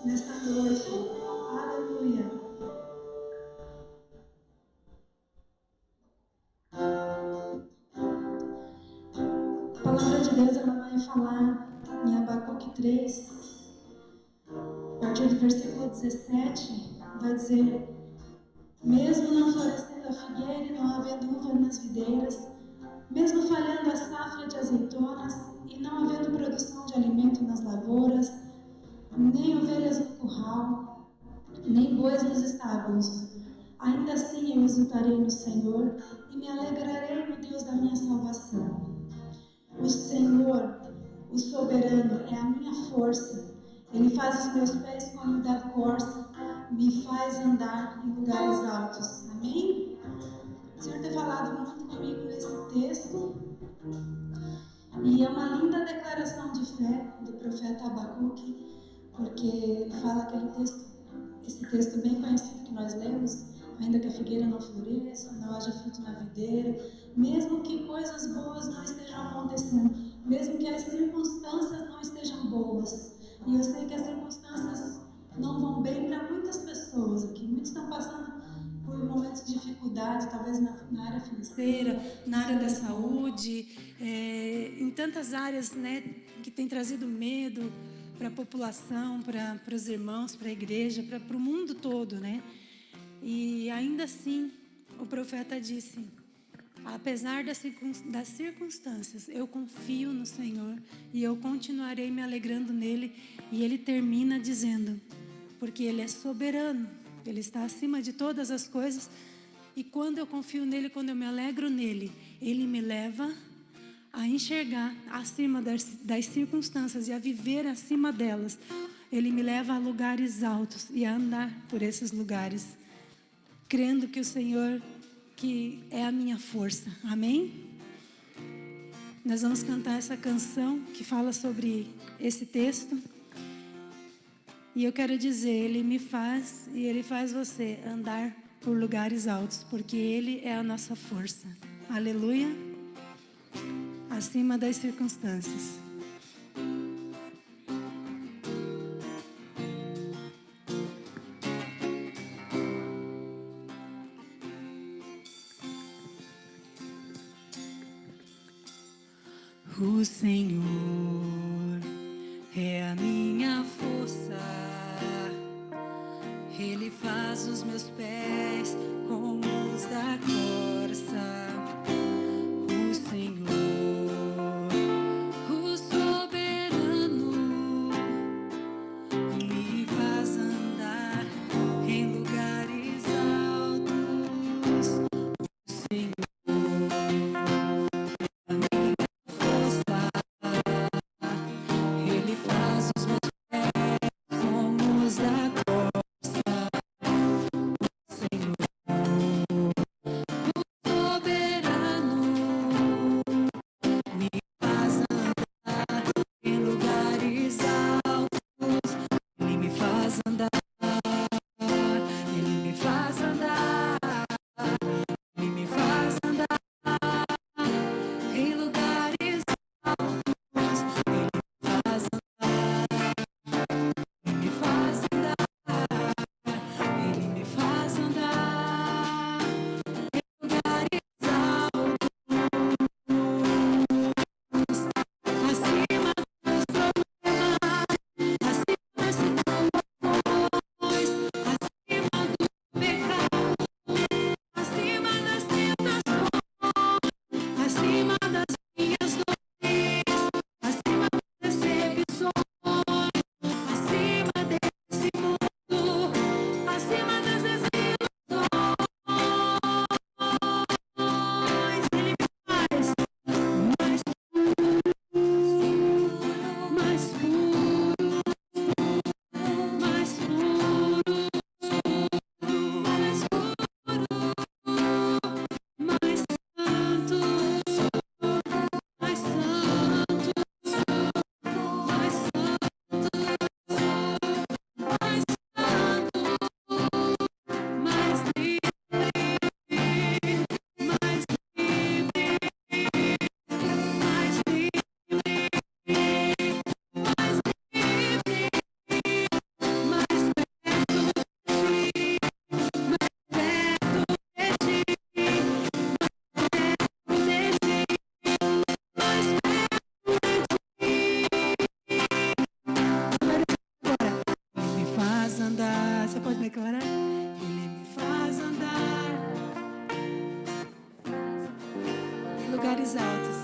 nesta noite. Aleluia. A palavra de Deus ela vai falar em Abacuque 3, a partir do versículo 17, vai dizer: mesmo não florescendo a figueira e não havendo uva nas videiras, mesmo falhando a safra de azeitonas e não havendo produção de alimento nas lavouras, nem ovelhas no curral, nem bois nos estábulos, ainda assim eu exultarei no Senhor e me alegrarei no Deus da minha salvação. O Senhor, o soberano, é a minha força. Ele faz os meus pés como da corça, me faz andar em lugares altos. Amém? O Senhor tem falado muito comigo nesse texto. E é uma linda declaração de fé do profeta Abacuque, porque ele fala aquele texto, esse texto bem conhecido que nós lemos: ainda que a figueira não floresça, não haja fruto na videira, mesmo que coisas boas não estejam acontecendo, mesmo que as circunstâncias não estejam boas. E eu sei que as circunstâncias não vão bem para muitas pessoas aqui. Muitos estão passando por momentos de dificuldade, talvez na área financeira, na área da saúde, em tantas áreas, né, que tem trazido medo para a população, para os irmãos, para a igreja, para o mundo todo, né? E ainda assim, o profeta disse: apesar das circunstâncias, eu confio no Senhor e eu continuarei me alegrando nele. E ele termina dizendo: porque ele é soberano, ele está acima de todas as coisas. E quando eu confio nele, quando eu me alegro nele, ele me leva a enxergar acima das circunstâncias e a viver acima delas. Ele me leva a lugares altos e a andar por esses lugares, crendo que o Senhor que é a minha força. Amém? Nós vamos cantar essa canção que fala sobre esse texto. E eu quero dizer, ele me faz e ele faz você andar por lugares altos, porque ele é a nossa força. Aleluia. Acima das circunstâncias. O Senhor é a minha força, ele faz os meus pés como os da corça. O Senhor, o soberano, me faz andar em lugares altos. O Senhor declarar. Ele me faz andar em lugares altos.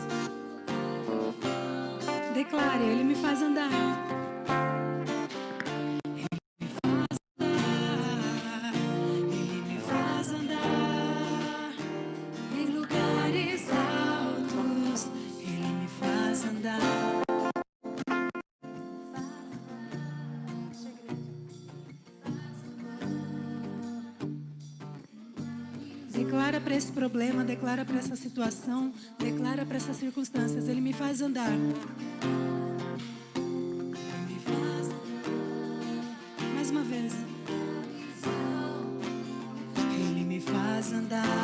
Declare, Ele me faz andar. Ele me faz andar em lugares altos. Ele me faz andar. Declara para esse problema, declara para essa situação, declara para essas circunstâncias. Ele me faz andar. Ele me faz andar. Mais uma vez. Ele me faz andar.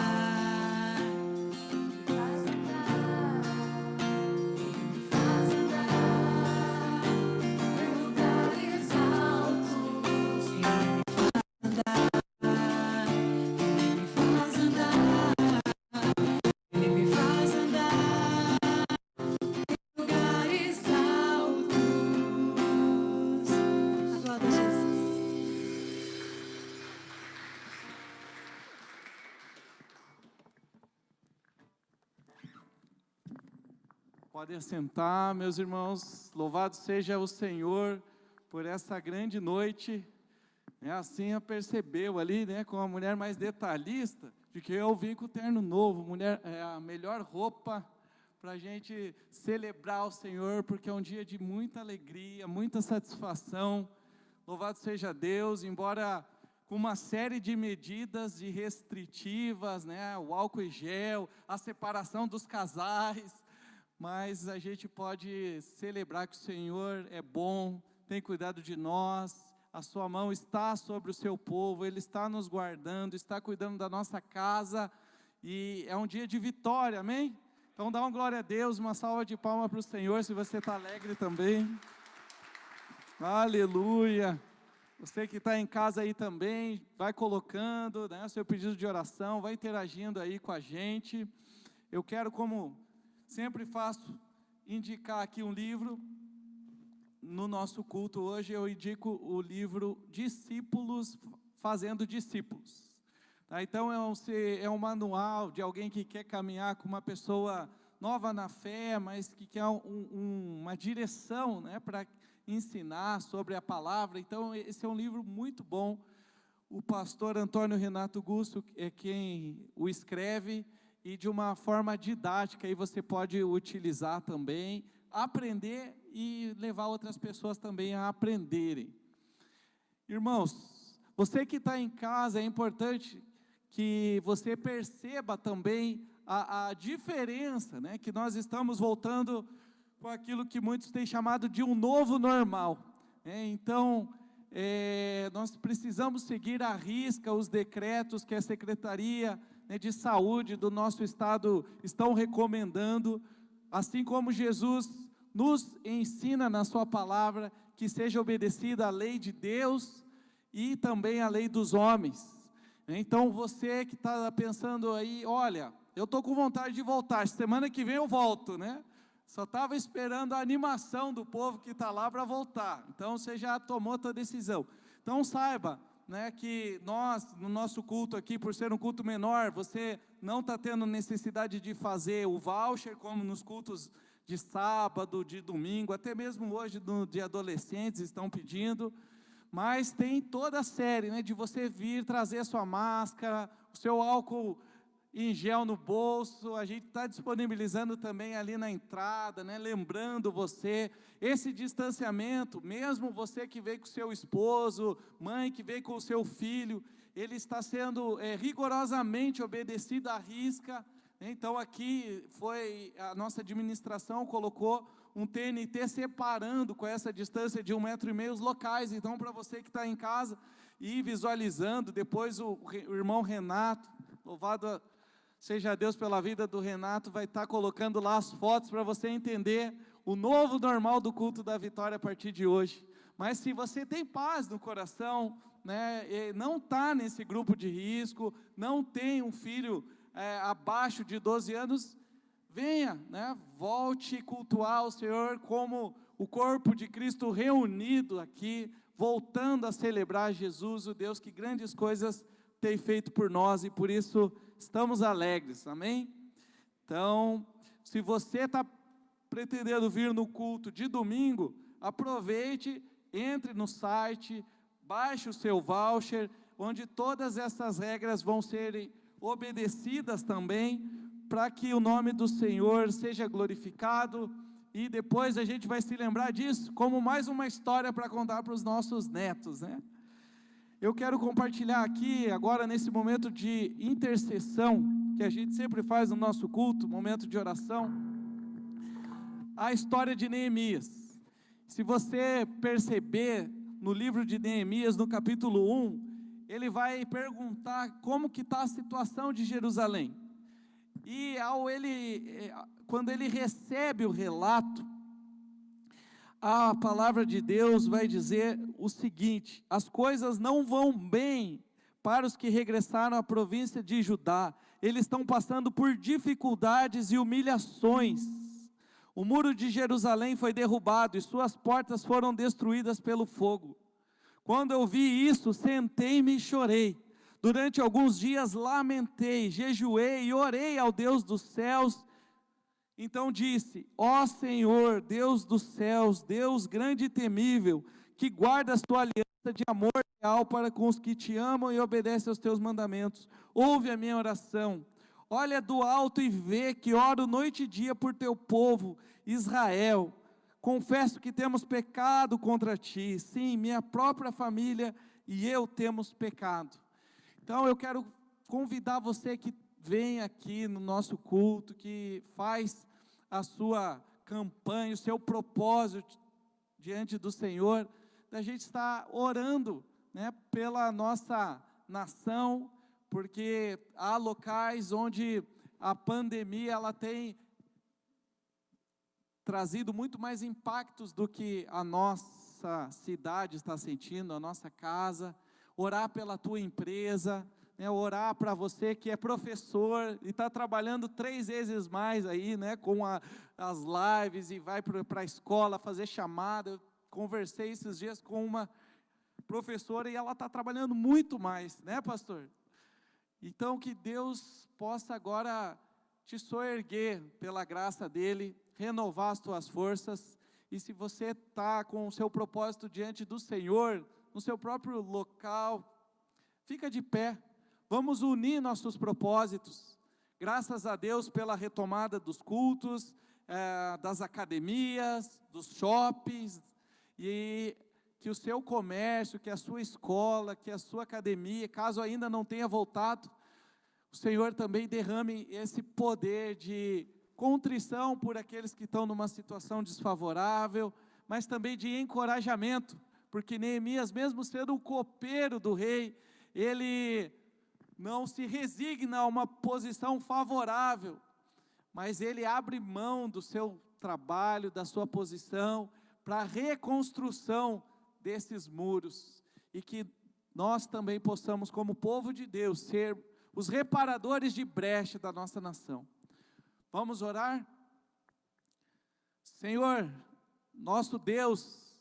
Podem sentar, meus irmãos. Louvado seja o Senhor por essa grande noite. Assim a percebeu ali, com a mulher mais detalhista, de que eu vim com o terno novo, mulher, a melhor roupa para a gente celebrar o Senhor, porque é um dia de muita alegria, muita satisfação. Louvado seja Deus, embora com uma série de medidas de restritivas, o álcool em gel, a separação dos casais, mas a gente pode celebrar que o Senhor é bom, tem cuidado de nós, a sua mão está sobre o seu povo, Ele está nos guardando, está cuidando da nossa casa, e é um dia de vitória, amém? Então dá uma glória a Deus, uma salva de palmas para o Senhor, se você está alegre também. Aleluia! Você que está em casa aí também, vai colocando o seu pedido de oração, vai interagindo aí com a gente. Eu quero, como sempre faço, indicar aqui um livro. No nosso culto hoje eu indico o livro Discípulos Fazendo Discípulos. Então é um manual de alguém que quer caminhar com uma pessoa nova na fé, mas que quer uma direção para ensinar sobre a palavra. Então esse é um livro muito bom. O pastor Antônio Renato Gusto é quem o escreve, e de uma forma didática, aí você pode utilizar também, aprender e levar outras pessoas também a aprenderem. Irmãos, você que está em casa, é importante que você perceba também a diferença, que nós estamos voltando com aquilo que muitos têm chamado de um novo normal. Então, nós precisamos seguir à risca os decretos que a Secretaria de Saúde do nosso estado estão recomendando, assim como Jesus nos ensina na sua palavra, que seja obedecida a lei de Deus e também a lei dos homens. Então você que está pensando aí, olha, eu estou com vontade de voltar, semana que vem eu volto, Só estava esperando a animação do povo que está lá para voltar. Então você já tomou a tua decisão. Então saiba, que nós, no nosso culto aqui, por ser um culto menor, você não está tendo necessidade de fazer o voucher, como nos cultos de sábado, de domingo, até mesmo hoje de adolescentes estão pedindo, mas tem toda a série, de você vir trazer a sua máscara, o seu álcool em gel no bolso. A gente está disponibilizando também ali na entrada, lembrando você, esse distanciamento, mesmo você que veio com o seu esposo, mãe que veio com o seu filho, ele está sendo rigorosamente obedecido à risca. Então aqui a nossa administração colocou um TNT separando com essa distância de 1,5 m os locais. Então para você que está em casa e visualizando, depois o irmão Renato, louvado seja Deus pela vida do Renato, vai estar colocando lá as fotos para você entender o novo normal do culto da vitória a partir de hoje. Mas se você tem paz no coração, não está nesse grupo de risco, não tem um filho abaixo de 12 anos, venha, volte cultuar o Senhor como o corpo de Cristo reunido aqui, voltando a celebrar Jesus, o Deus que grandes coisas tem feito por nós, e por isso estamos alegres, amém? Então, se você está pretendendo vir no culto de domingo, aproveite, entre no site, baixe o seu voucher, onde todas essas regras vão serem obedecidas também, para que o nome do Senhor seja glorificado, e depois a gente vai se lembrar disso, como mais uma história para contar para os nossos netos, né? Eu quero compartilhar aqui, agora nesse momento de intercessão, que a gente sempre faz no nosso culto, momento de oração, a história de Neemias. Se você perceber no livro de Neemias, no capítulo 1, ele vai perguntar como que está a situação de Jerusalém. E quando ele recebe o relato, a palavra de Deus vai dizer o seguinte: as coisas não vão bem para os que regressaram à província de Judá, eles estão passando por dificuldades e humilhações. O muro de Jerusalém foi derrubado e suas portas foram destruídas pelo fogo. Quando eu vi isso, sentei-me e chorei. Durante alguns dias lamentei, jejuei e orei ao Deus dos céus. Então disse: ó Senhor, Deus dos céus, Deus grande e temível, que guarda a tua aliança de amor leal para com os que te amam e obedecem aos teus mandamentos, ouve a minha oração. Olha do alto e vê que oro noite e dia por teu povo, Israel. Confesso que temos pecado contra ti, sim, minha própria família e eu temos pecado. Então eu quero convidar você que vem aqui no nosso culto, que faz a sua campanha, o seu propósito diante do Senhor, da gente estar orando, né, pela nossa nação, porque há locais onde a pandemia ela tem trazido muito mais impactos do que a nossa cidade está sentindo, a nossa casa. Orar pela tua empresa, né, orar para você que é professor e está trabalhando 3 vezes mais aí, né, com as lives e vai para a escola fazer chamada. Eu conversei esses dias com uma professora e ela está trabalhando muito mais, né, pastor? Então que Deus possa agora te soerguer pela graça dele, renovar as tuas forças. E se você está com o seu propósito diante do Senhor, no seu próprio local, fica de pé, vamos unir nossos propósitos. Graças a Deus pela retomada dos cultos, das academias, dos shoppings, e que o seu comércio, que a sua escola, que a sua academia, caso ainda não tenha voltado, o Senhor também derrame esse poder de contrição por aqueles que estão numa situação desfavorável, mas também de encorajamento, porque Neemias, mesmo sendo o copeiro do rei, ele não se resigna a uma posição favorável, mas ele abre mão do seu trabalho, da sua posição, para a reconstrução desses muros, e que nós também possamos, como povo de Deus, ser os reparadores de brecha da nossa nação. Vamos orar? Senhor, nosso Deus,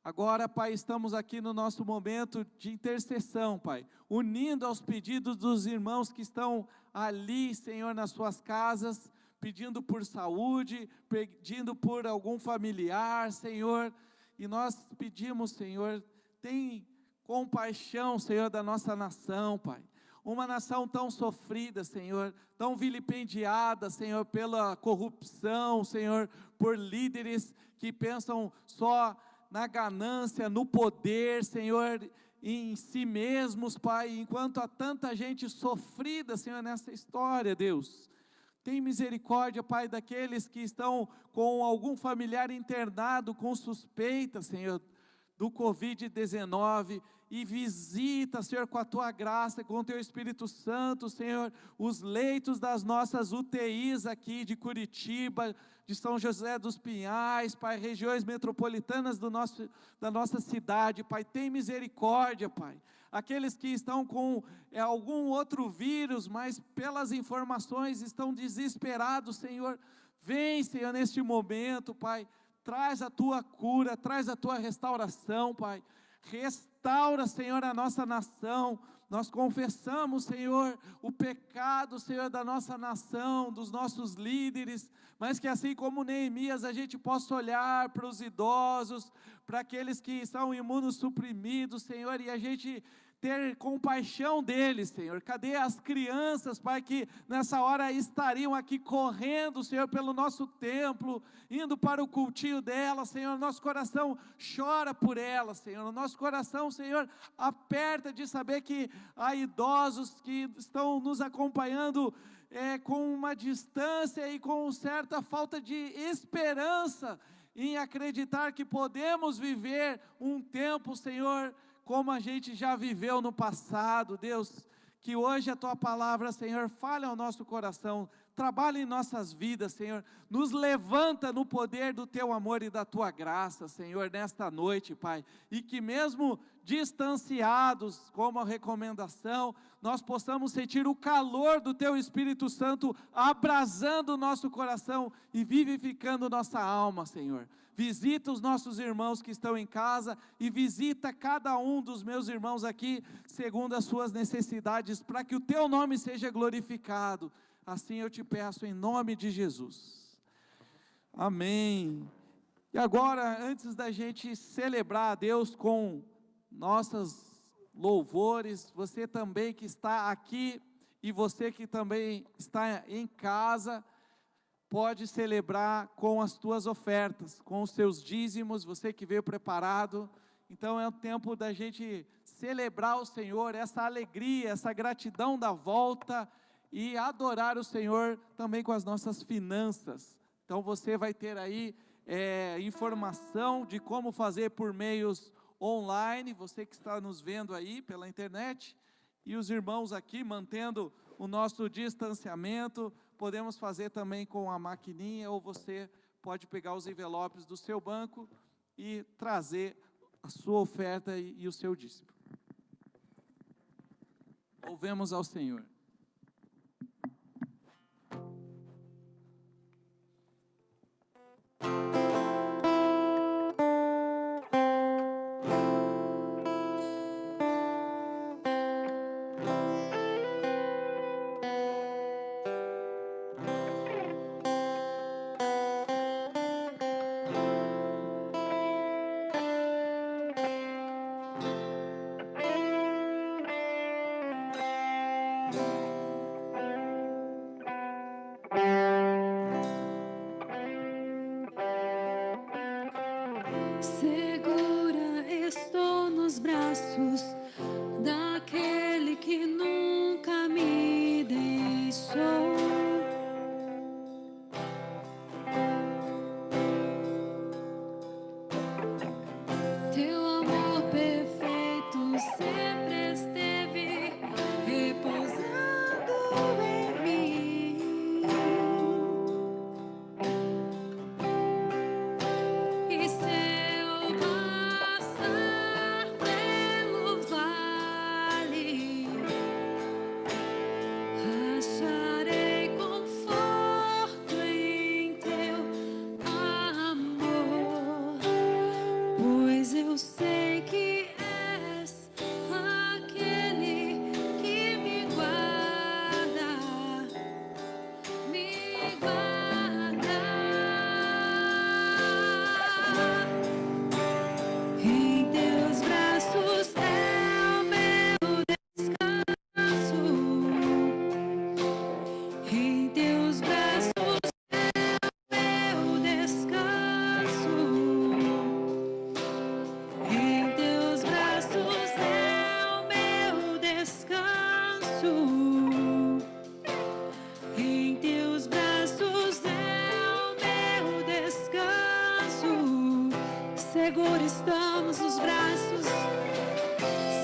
agora, Pai, estamos aqui no nosso momento de intercessão, Pai, unindo aos pedidos dos irmãos que estão ali, Senhor, nas suas casas, pedindo por saúde, pedindo por algum familiar, Senhor, e nós pedimos, Senhor, tem compaixão, Senhor, da nossa nação, Pai. Uma nação tão sofrida, Senhor, tão vilipendiada, Senhor, pela corrupção, Senhor, por líderes que pensam só na ganância, no poder, Senhor, em si mesmos, Pai, enquanto há tanta gente sofrida, Senhor, nessa história, Deus. Tem misericórdia, Pai, daqueles que estão com algum familiar internado com suspeita, Senhor, do Covid-19, e visita, Senhor, com a Tua graça, com o Teu Espírito Santo, Senhor, os leitos das nossas UTIs aqui de Curitiba, de São José dos Pinhais, Pai, regiões metropolitanas da nossa cidade, Pai, tem misericórdia, Pai. Aqueles que estão com algum outro vírus, mas pelas informações estão desesperados, Senhor, vem, Senhor, neste momento, Pai, traz a tua cura, traz a tua restauração, Pai. Restaura, Senhor, a nossa nação. Nós confessamos, Senhor, o pecado, Senhor, da nossa nação, dos nossos líderes, mas que assim como Neemias, a gente possa olhar para os idosos, para aqueles que são imunossuprimidos, Senhor, e a gente ter compaixão deles, Senhor. Cadê as crianças, Pai, que nessa hora estariam aqui correndo, Senhor, pelo nosso templo, indo para o cultinho delas, Senhor. Nosso coração chora por elas, Senhor. O nosso coração, Senhor, aperta de saber que há idosos que estão nos acompanhando com uma distância e com certa falta de esperança em acreditar que podemos viver um tempo, Senhor, como a gente já viveu no passado. Deus, que hoje a Tua palavra, Senhor, fale ao nosso coração, trabalhe em nossas vidas, Senhor, nos levanta no poder do Teu amor e da Tua graça, Senhor, nesta noite, Pai, e que mesmo distanciados, como a recomendação, nós possamos sentir o calor do Teu Espírito Santo abrasando o nosso coração e vivificando nossa alma, Senhor. Visita os nossos irmãos que estão em casa e visita cada um dos meus irmãos aqui, segundo as suas necessidades, para que o Teu nome seja glorificado. Assim eu te peço em nome de Jesus. Amém. E agora, antes da gente celebrar a Deus com nossas louvores, você também que está aqui e você que também está em casa, pode celebrar com as tuas ofertas, com os seus dízimos, você que veio preparado. Então é o tempo da gente celebrar o Senhor, essa alegria, essa gratidão da volta, e adorar o Senhor também com as nossas finanças. Então você vai ter aí informação de como fazer por meios online, você que está nos vendo aí pela internet, e os irmãos aqui mantendo o nosso distanciamento. Podemos fazer também com a maquininha, ou você pode pegar os envelopes do seu banco e trazer a sua oferta e o seu dízimo. Louvemos ao Senhor. Segura estou nos braços daquele que nunca me deixou. Teu amor perfeito sempre esteve repousando em mim. E se eu passar pelo vale, acharei conforto em teu amor, pois eu sei que és aquele que me guarda, me guarda. Em teus braços é o meu descanso. Em teus braços é o meu descanso. Em teus braços é o meu descanso. Em teus braços é o meu descanso. Segura estamos nos braços.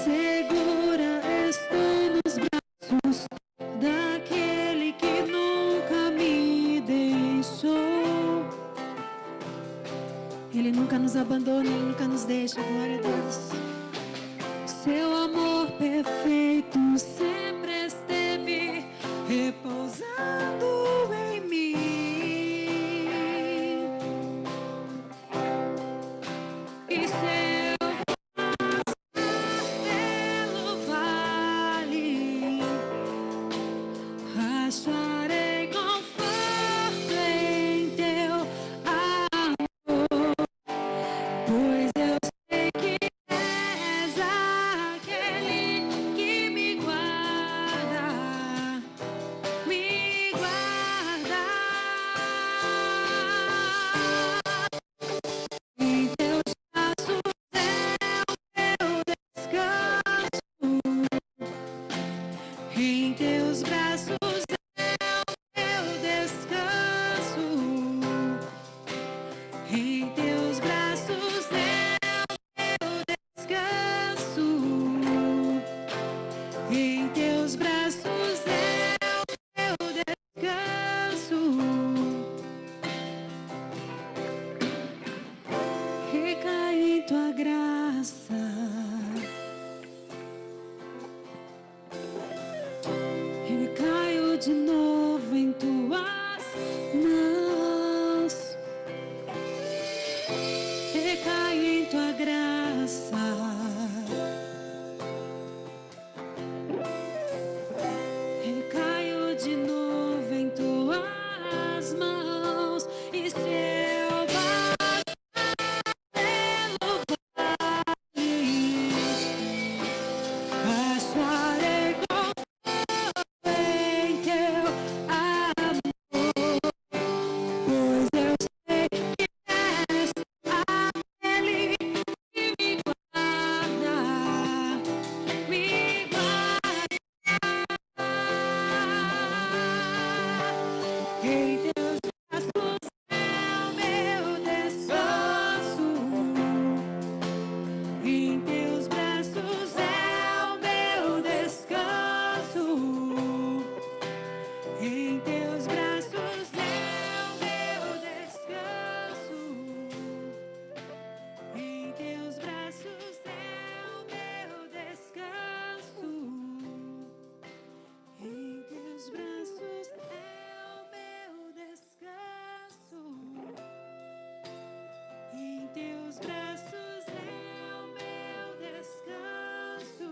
Segura estou nos braços daquele que nunca me deixou. Ele nunca nos abandona, Ele nunca nos deixa. Glória a Deus. Seu amor perfeito sempre esteve repousando em mim. graça. Recaio de novo em tuas mãos, recaio em tua graça. Recaio de novo em tuas mãos, e se eu pelo vale, acharei conforto em teu amor, pois eu sei que és aquele que me guarda, me guarda. Em teus braços é o meu descanso. Em teus braços é o meu descanso. Em teus braços é o meu descanso. Em teus braços é o meu descanso. Em teus braços é o meu descanso. Em teus braços é o meu descanso.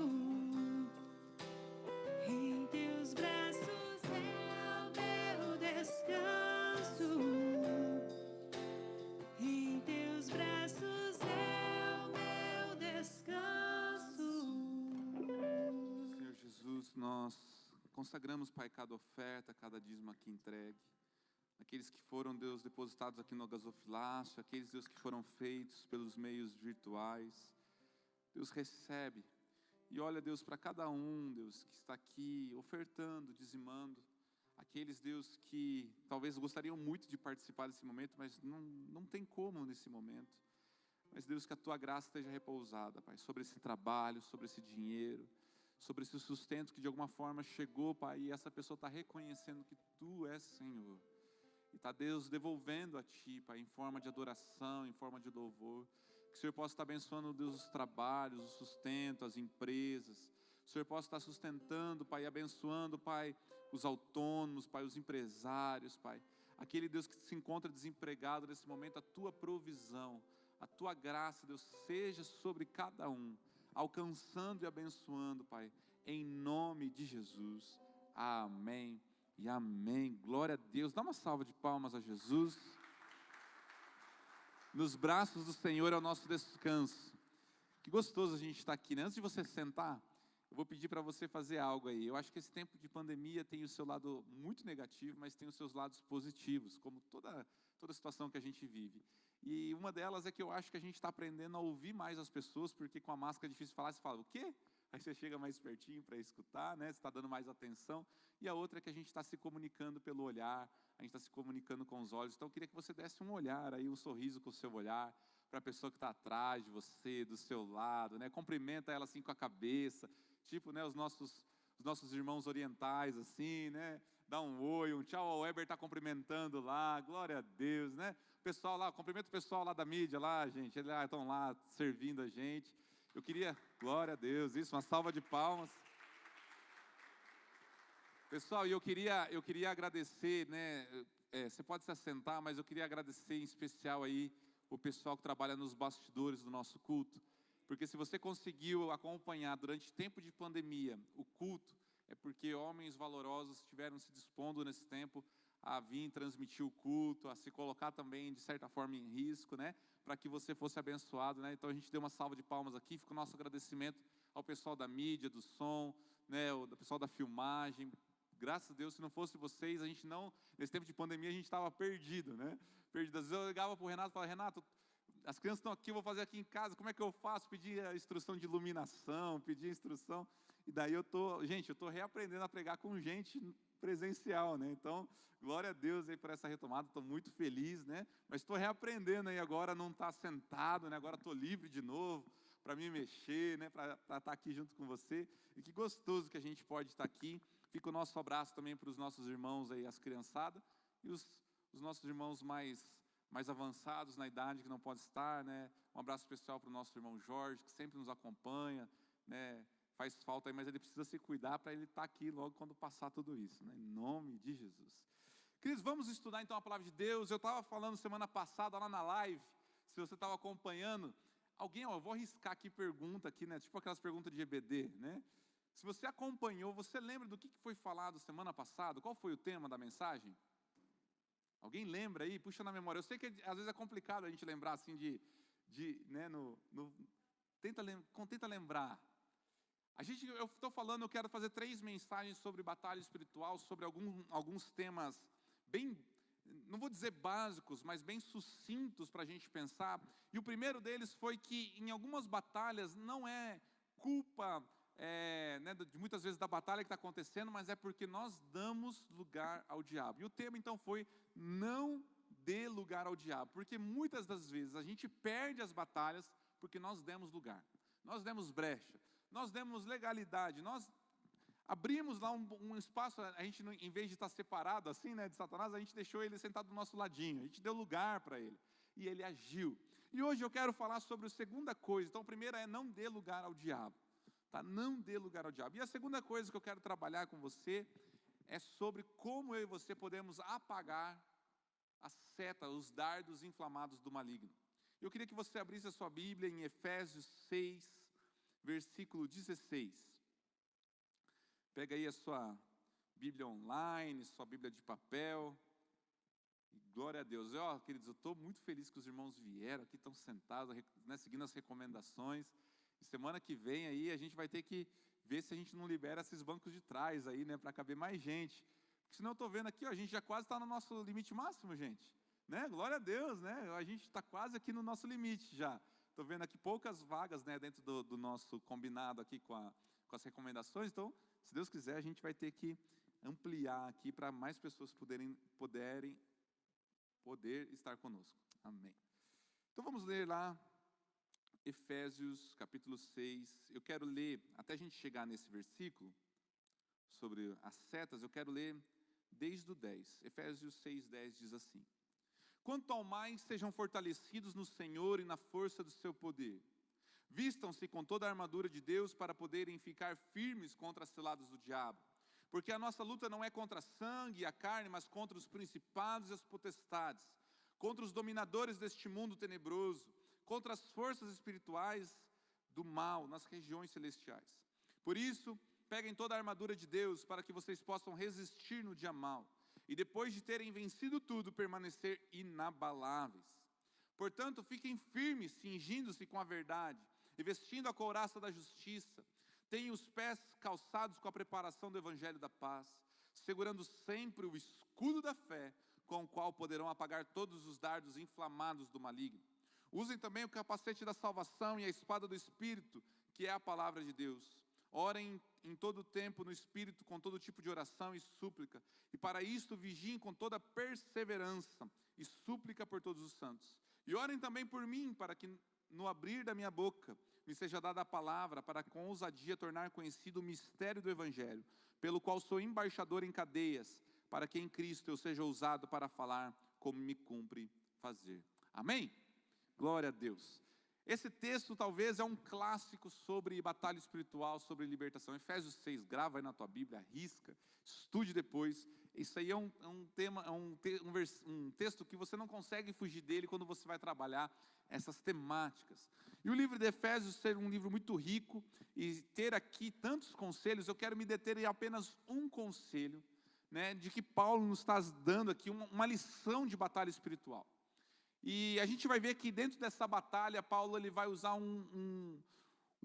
Em teus braços é o meu descanso. Em teus braços é o meu descanso. Senhor Jesus, nós consagramos, Pai, cada oferta, cada dízimo aqui entregue. Aqueles que foram, Deus, depositados aqui no gasofilácio, aqueles, Deus, que foram feitos pelos meios virtuais. Deus, recebe. E olha, Deus, para cada um, Deus, que está aqui ofertando, dizimando. Aqueles, Deus, que talvez gostariam muito de participar desse momento, mas não tem como nesse momento. Mas, Deus, que a Tua graça esteja repousada, Pai, sobre esse trabalho, sobre esse dinheiro, sobre esse sustento que de alguma forma chegou, Pai, e essa pessoa está reconhecendo que Tu és Senhor. E está, Deus, devolvendo a Ti, Pai, em forma de adoração, em forma de louvor. Que o Senhor possa estar abençoando, Deus, os trabalhos, o sustento, as empresas. O Senhor possa estar sustentando, Pai, e abençoando, Pai, os autônomos, Pai, os empresários, Pai. Aquele, Deus, que se encontra desempregado nesse momento, a Tua provisão, a Tua graça, Deus, seja sobre cada um, alcançando e abençoando, Pai, em nome de Jesus. Amém e amém. Glória a Deus. Dá uma salva de palmas a Jesus. Nos braços do Senhor é o nosso descanso. Que gostoso a gente estar aqui, né? Antes de você sentar, eu vou pedir para você fazer algo aí. Eu acho que esse tempo de pandemia tem o seu lado muito negativo, mas tem os seus lados positivos, como toda situação que a gente vive. E uma delas é que eu acho que a gente está aprendendo a ouvir mais as pessoas, porque com a máscara é difícil falar, você fala, o quê? Aí você chega mais pertinho para escutar, né? Você está dando mais atenção. E a outra é que a gente está se comunicando pelo olhar, a gente está se comunicando com os olhos. Então eu queria que você desse um olhar aí, um sorriso com o seu olhar, para a pessoa que está atrás de você, do seu lado, né? Cumprimenta ela assim com a cabeça, tipo, né, os nossos irmãos orientais, assim, né? Dá um oi, um tchau. O Weber está cumprimentando lá, glória a Deus, né? O pessoal lá, cumprimenta o pessoal lá da mídia, lá, gente, eles estão lá servindo a gente. Eu queria, glória a Deus, isso, uma salva de palmas. Pessoal, eu queria agradecer, né? Você pode se assentar, mas eu queria agradecer em especial aí o pessoal que trabalha nos bastidores do nosso culto. Porque se você conseguiu acompanhar durante tempo de pandemia o culto, é porque homens valorosos estiveram se dispondo nesse tempo a vir transmitir o culto, a se colocar também de certa forma em risco, né? Para que você fosse abençoado, né? Então a gente deu uma salva de palmas aqui, fica o nosso agradecimento ao pessoal da mídia, do som, né? O pessoal da filmagem. Graças a Deus, se não fosse vocês, a gente não, nesse tempo de pandemia a gente estava perdido, né? Perdido. Às vezes eu ligava para o Renato e falava, Renato, as crianças estão aqui, eu vou fazer aqui em casa, como é que eu faço? Pedir a instrução de iluminação, pedir a instrução, e daí eu estou reaprendendo a pregar com gente presencial, né? Então, glória a Deus aí por essa retomada, estou muito feliz, né? Mas estou reaprendendo aí agora, não estar sentado, né? Agora estou livre de novo, para me mexer, né? Para estar aqui junto com você, e que gostoso que a gente pode estar aqui. Fica o nosso abraço também para os nossos irmãos aí, as criançadas, e os nossos irmãos mais avançados na idade, que não podem estar, né? Um abraço especial para o nosso irmão Jorge, que sempre nos acompanha, né? Faz falta aí, mas ele precisa se cuidar para ele estar aqui logo quando passar tudo isso, né? Em nome de Jesus. Queridos, vamos estudar então a palavra de Deus. Eu estava falando semana passada lá na live, se você estava acompanhando, eu vou arriscar aqui pergunta aqui, né? Tipo aquelas perguntas de EBD, né? Se você acompanhou, você lembra do que foi falado semana passada? Qual foi o tema da mensagem? Alguém lembra aí? Puxa na memória. Eu sei que às vezes é complicado a gente lembrar assim né, tenta lembrar. Eu estou falando, eu quero fazer 3 mensagens sobre batalha espiritual, sobre alguns temas bem, não vou dizer básicos, mas bem sucintos para a gente pensar. E o primeiro deles foi que em algumas batalhas não é culpa, né, de muitas vezes da batalha que está acontecendo, mas é porque nós damos lugar ao diabo. E o tema então foi: não dê lugar ao diabo, porque muitas das vezes a gente perde as batalhas porque nós demos lugar, nós demos brecha, nós demos legalidade, nós abrimos lá um espaço. A gente, em vez de estar separado assim, né, de Satanás, a gente deixou ele sentado do nosso ladinho, a gente deu lugar para ele, e ele agiu. E hoje eu quero falar sobre a segunda coisa. Então a primeira é: não dê lugar ao diabo, tá? Não dê lugar ao diabo. E a segunda coisa que eu quero trabalhar com você é sobre como eu e você podemos apagar a seta, os dardos inflamados do maligno. Eu queria que você abrisse a sua Bíblia em Efésios 6, versículo 16. Pega aí a sua Bíblia online, sua Bíblia de papel. Glória a Deus. Queridos, eu estou muito feliz que os irmãos vieram aqui, estão sentados, né, seguindo as recomendações. E semana que vem aí a gente vai ter que ver se a gente não libera esses bancos de trás aí, né, para caber mais gente. Porque senão eu estou vendo aqui, a gente já quase está no nosso limite máximo, gente. Né? Glória a Deus, né? A gente está quase aqui no nosso limite já. Estou vendo aqui poucas vagas, né, dentro do nosso combinado aqui com as recomendações. Então, se Deus quiser, a gente vai ter que ampliar aqui para mais pessoas poder estar conosco. Amém. Então vamos ler lá Efésios capítulo 6. Eu quero ler, até a gente chegar nesse versículo sobre as setas, eu quero ler desde o 10. Efésios 6:10 diz assim: quanto ao mais, sejam fortalecidos no Senhor e na força do seu poder. Vistam-se com toda a armadura de Deus para poderem ficar firmes contra as ciladas do diabo. Porque a nossa luta não é contra a sangue e a carne, mas contra os principados e as potestades, contra os dominadores deste mundo tenebroso, contra as forças espirituais do mal nas regiões celestiais. Por isso, peguem toda a armadura de Deus para que vocês possam resistir no dia mau, e depois de terem vencido tudo, permanecer inabaláveis. Portanto, fiquem firmes, cingindo-se com a verdade, e vestindo a couraça da justiça. Tenham os pés calçados com a preparação do evangelho da paz, segurando sempre o escudo da fé, com o qual poderão apagar todos os dardos inflamados do maligno. Usem também o capacete da salvação e a espada do Espírito, que é a palavra de Deus. Orem em todo o tempo no Espírito, com todo tipo de oração e súplica. E para isto vigiem com toda perseverança e súplica por todos os santos. E orem também por mim, para que no abrir da minha boca me seja dada a palavra, para com ousadia tornar conhecido o mistério do Evangelho, pelo qual sou embaixador em cadeias, para que em Cristo eu seja ousado para falar como me cumpre fazer. Amém? Glória a Deus. Esse texto talvez é um clássico sobre batalha espiritual, sobre libertação. Efésios 6, grava aí na tua Bíblia, risca, estude depois. Isso aí é um texto que você não consegue fugir dele quando você vai trabalhar essas temáticas. E o livro de Efésios ser um livro muito rico e ter aqui tantos conselhos, eu quero me deter em apenas um conselho, né, de que Paulo nos está dando aqui uma lição de batalha espiritual. E a gente vai ver que dentro dessa batalha, Paulo ele vai usar um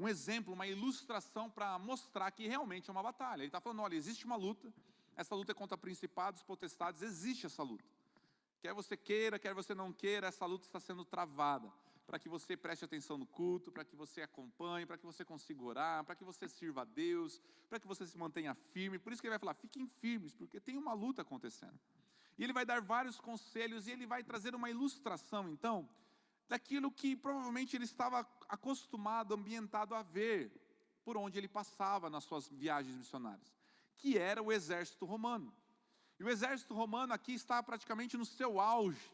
exemplo, uma ilustração para mostrar que realmente é uma batalha. Ele está falando, olha, existe uma luta, essa luta é contra principados, potestades, existe essa luta. Quer você queira, quer você não queira, essa luta está sendo travada, para que você preste atenção no culto, para que você acompanhe, para que você consiga orar, para que você sirva a Deus, para que você se mantenha firme. Por isso que ele vai falar, fiquem firmes, porque tem uma luta acontecendo. E ele vai dar vários conselhos e ele vai trazer uma ilustração, então, daquilo que provavelmente ele estava acostumado, ambientado a ver, por onde ele passava nas suas viagens missionárias, que era o exército romano. E o exército romano aqui está praticamente no seu auge.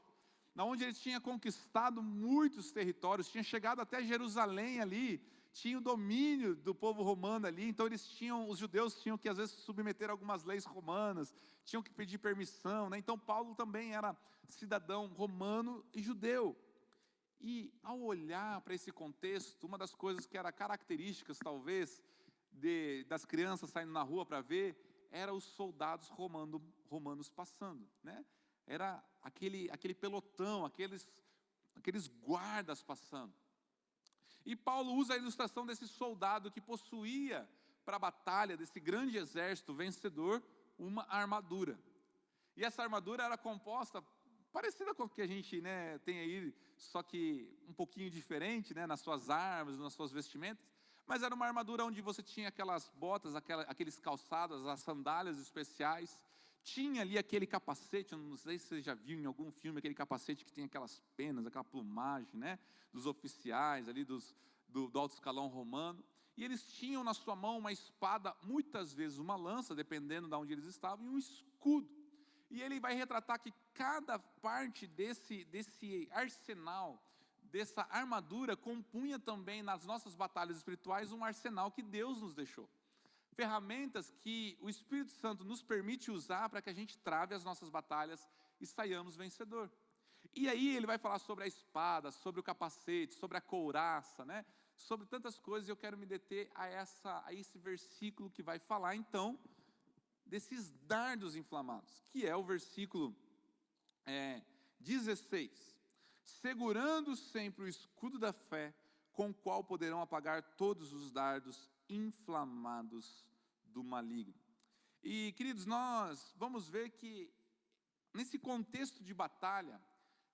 onde ele tinha conquistado muitos territórios, tinha chegado até Jerusalém ali, tinha o domínio do povo romano ali, então os judeus tinham que às vezes submeter algumas leis romanas, tinham que pedir permissão, né? Então Paulo também era cidadão romano e judeu. E ao olhar para esse contexto, uma das coisas que era características talvez das crianças saindo na rua para ver, era os soldados romanos passando, né? Era aquele pelotão, aqueles guardas passando. E Paulo usa a ilustração desse soldado que possuía para a batalha, desse grande exército vencedor, uma armadura. E essa armadura era composta, parecida com o que a gente, né, tem aí, só que um pouquinho diferente, né, nas suas armas, nas suas vestimentas. Mas era uma armadura onde você tinha aquelas botas, aqueles calçados, as sandálias especiais. Tinha ali aquele capacete, eu não sei se você já viu em algum filme, aquele capacete que tem aquelas penas, aquela plumagem, né, dos oficiais ali, do alto escalão romano. E eles tinham na sua mão uma espada, muitas vezes uma lança, dependendo de onde eles estavam, e um escudo. E ele vai retratar que cada parte desse arsenal, dessa armadura, compunha também nas nossas batalhas espirituais um arsenal que Deus nos deixou. Ferramentas que o Espírito Santo nos permite usar para que a gente trave as nossas batalhas e saiamos vencedor. E aí ele vai falar sobre a espada, sobre o capacete, sobre a couraça, né? Sobre tantas coisas. E eu quero me deter a esse versículo que vai falar então desses dardos inflamados, que é o versículo 16. Segurando sempre o escudo da fé, com o qual poderão apagar todos os dardos inflamados do maligno. E, queridos, nós vamos ver que nesse contexto de batalha,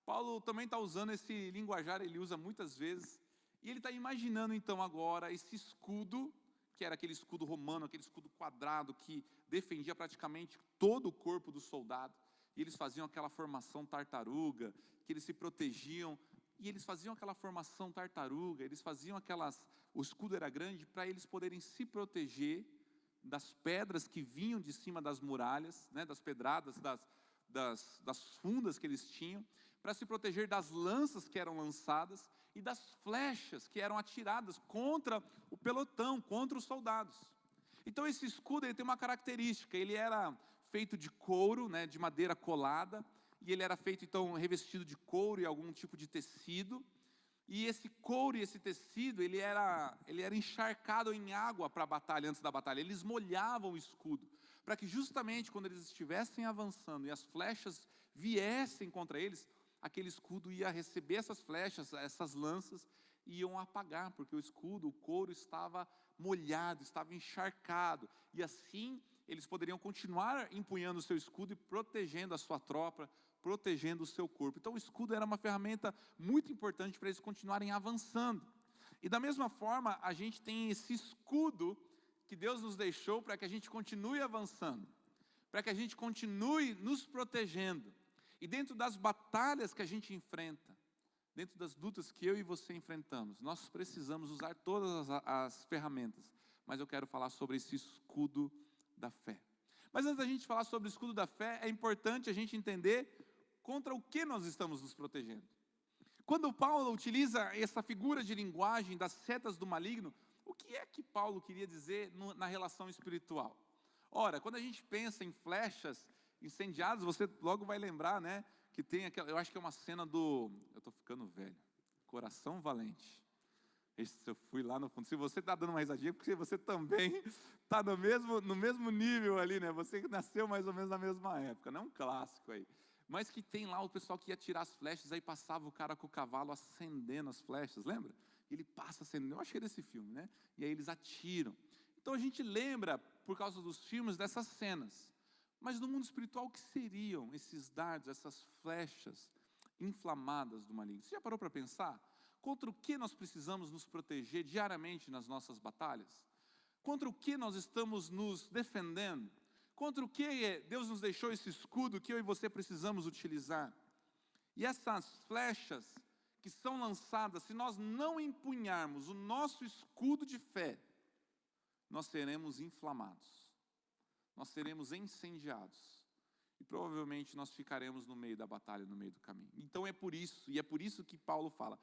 Paulo também está usando esse linguajar, ele usa muitas vezes, e ele está imaginando então agora esse escudo, que era aquele escudo romano, aquele escudo quadrado que defendia praticamente todo o corpo do soldado, e eles faziam aquela formação tartaruga, que eles se protegiam, e eles faziam aquela formação tartaruga, o escudo era grande para eles poderem se proteger das pedras que vinham de cima das muralhas, né, das pedradas, das fundas que eles tinham, para se proteger das lanças que eram lançadas e das flechas que eram atiradas contra o pelotão, contra os soldados. Então esse escudo ele tem uma característica, ele era feito de couro, né, de madeira colada, e ele era feito então revestido de couro e algum tipo de tecido, e esse couro e esse tecido, ele era encharcado em água para a batalha, antes da batalha. Eles molhavam o escudo, para que justamente quando eles estivessem avançando e as flechas viessem contra eles, aquele escudo ia receber essas flechas, essas lanças, e iam apagar, porque o escudo, o couro estava molhado, estava encharcado, e assim eles poderiam continuar empunhando o seu escudo e protegendo a sua tropa, protegendo o seu corpo. Então o escudo era uma ferramenta muito importante para eles continuarem avançando. E da mesma forma, a gente tem esse escudo que Deus nos deixou para que a gente continue avançando, para que a gente continue nos protegendo. E dentro das batalhas que a gente enfrenta, dentro das lutas que eu e você enfrentamos, nós precisamos usar todas as ferramentas. Mas eu quero falar sobre esse escudo da fé. Mas antes da gente falar sobre o escudo da fé, é importante a gente entender contra o que nós estamos nos protegendo. Quando Paulo utiliza essa figura de linguagem das setas do maligno, o que é que Paulo queria dizer na relação espiritual? Ora, quando a gente pensa em flechas incendiadas, você logo vai lembrar, né, que tem aquela, eu acho que é uma cena eu estou ficando velho, Coração Valente. Esse eu fui lá no fundo. Se você está dando uma risadinha, porque você também está no mesmo nível ali, né? Você nasceu mais ou menos na mesma época, não é um clássico aí. Mas que tem lá o pessoal que ia tirar as flechas, aí passava o cara com o cavalo acendendo as flechas, lembra? Ele passa acendendo, eu achei desse filme, né? E aí eles atiram. Então a gente lembra, por causa dos filmes, dessas cenas. Mas no mundo espiritual, o que seriam esses dardos, essas flechas inflamadas do maligno? Você já parou para pensar? Contra o que nós precisamos nos proteger diariamente nas nossas batalhas? Contra o que nós estamos nos defendendo? Contra o que Deus nos deixou esse escudo que eu e você precisamos utilizar? E essas flechas que são lançadas, se nós não empunharmos o nosso escudo de fé, nós seremos inflamados, nós seremos incendiados. E provavelmente nós ficaremos no meio da batalha, no meio do caminho. Então é por isso que Paulo fala,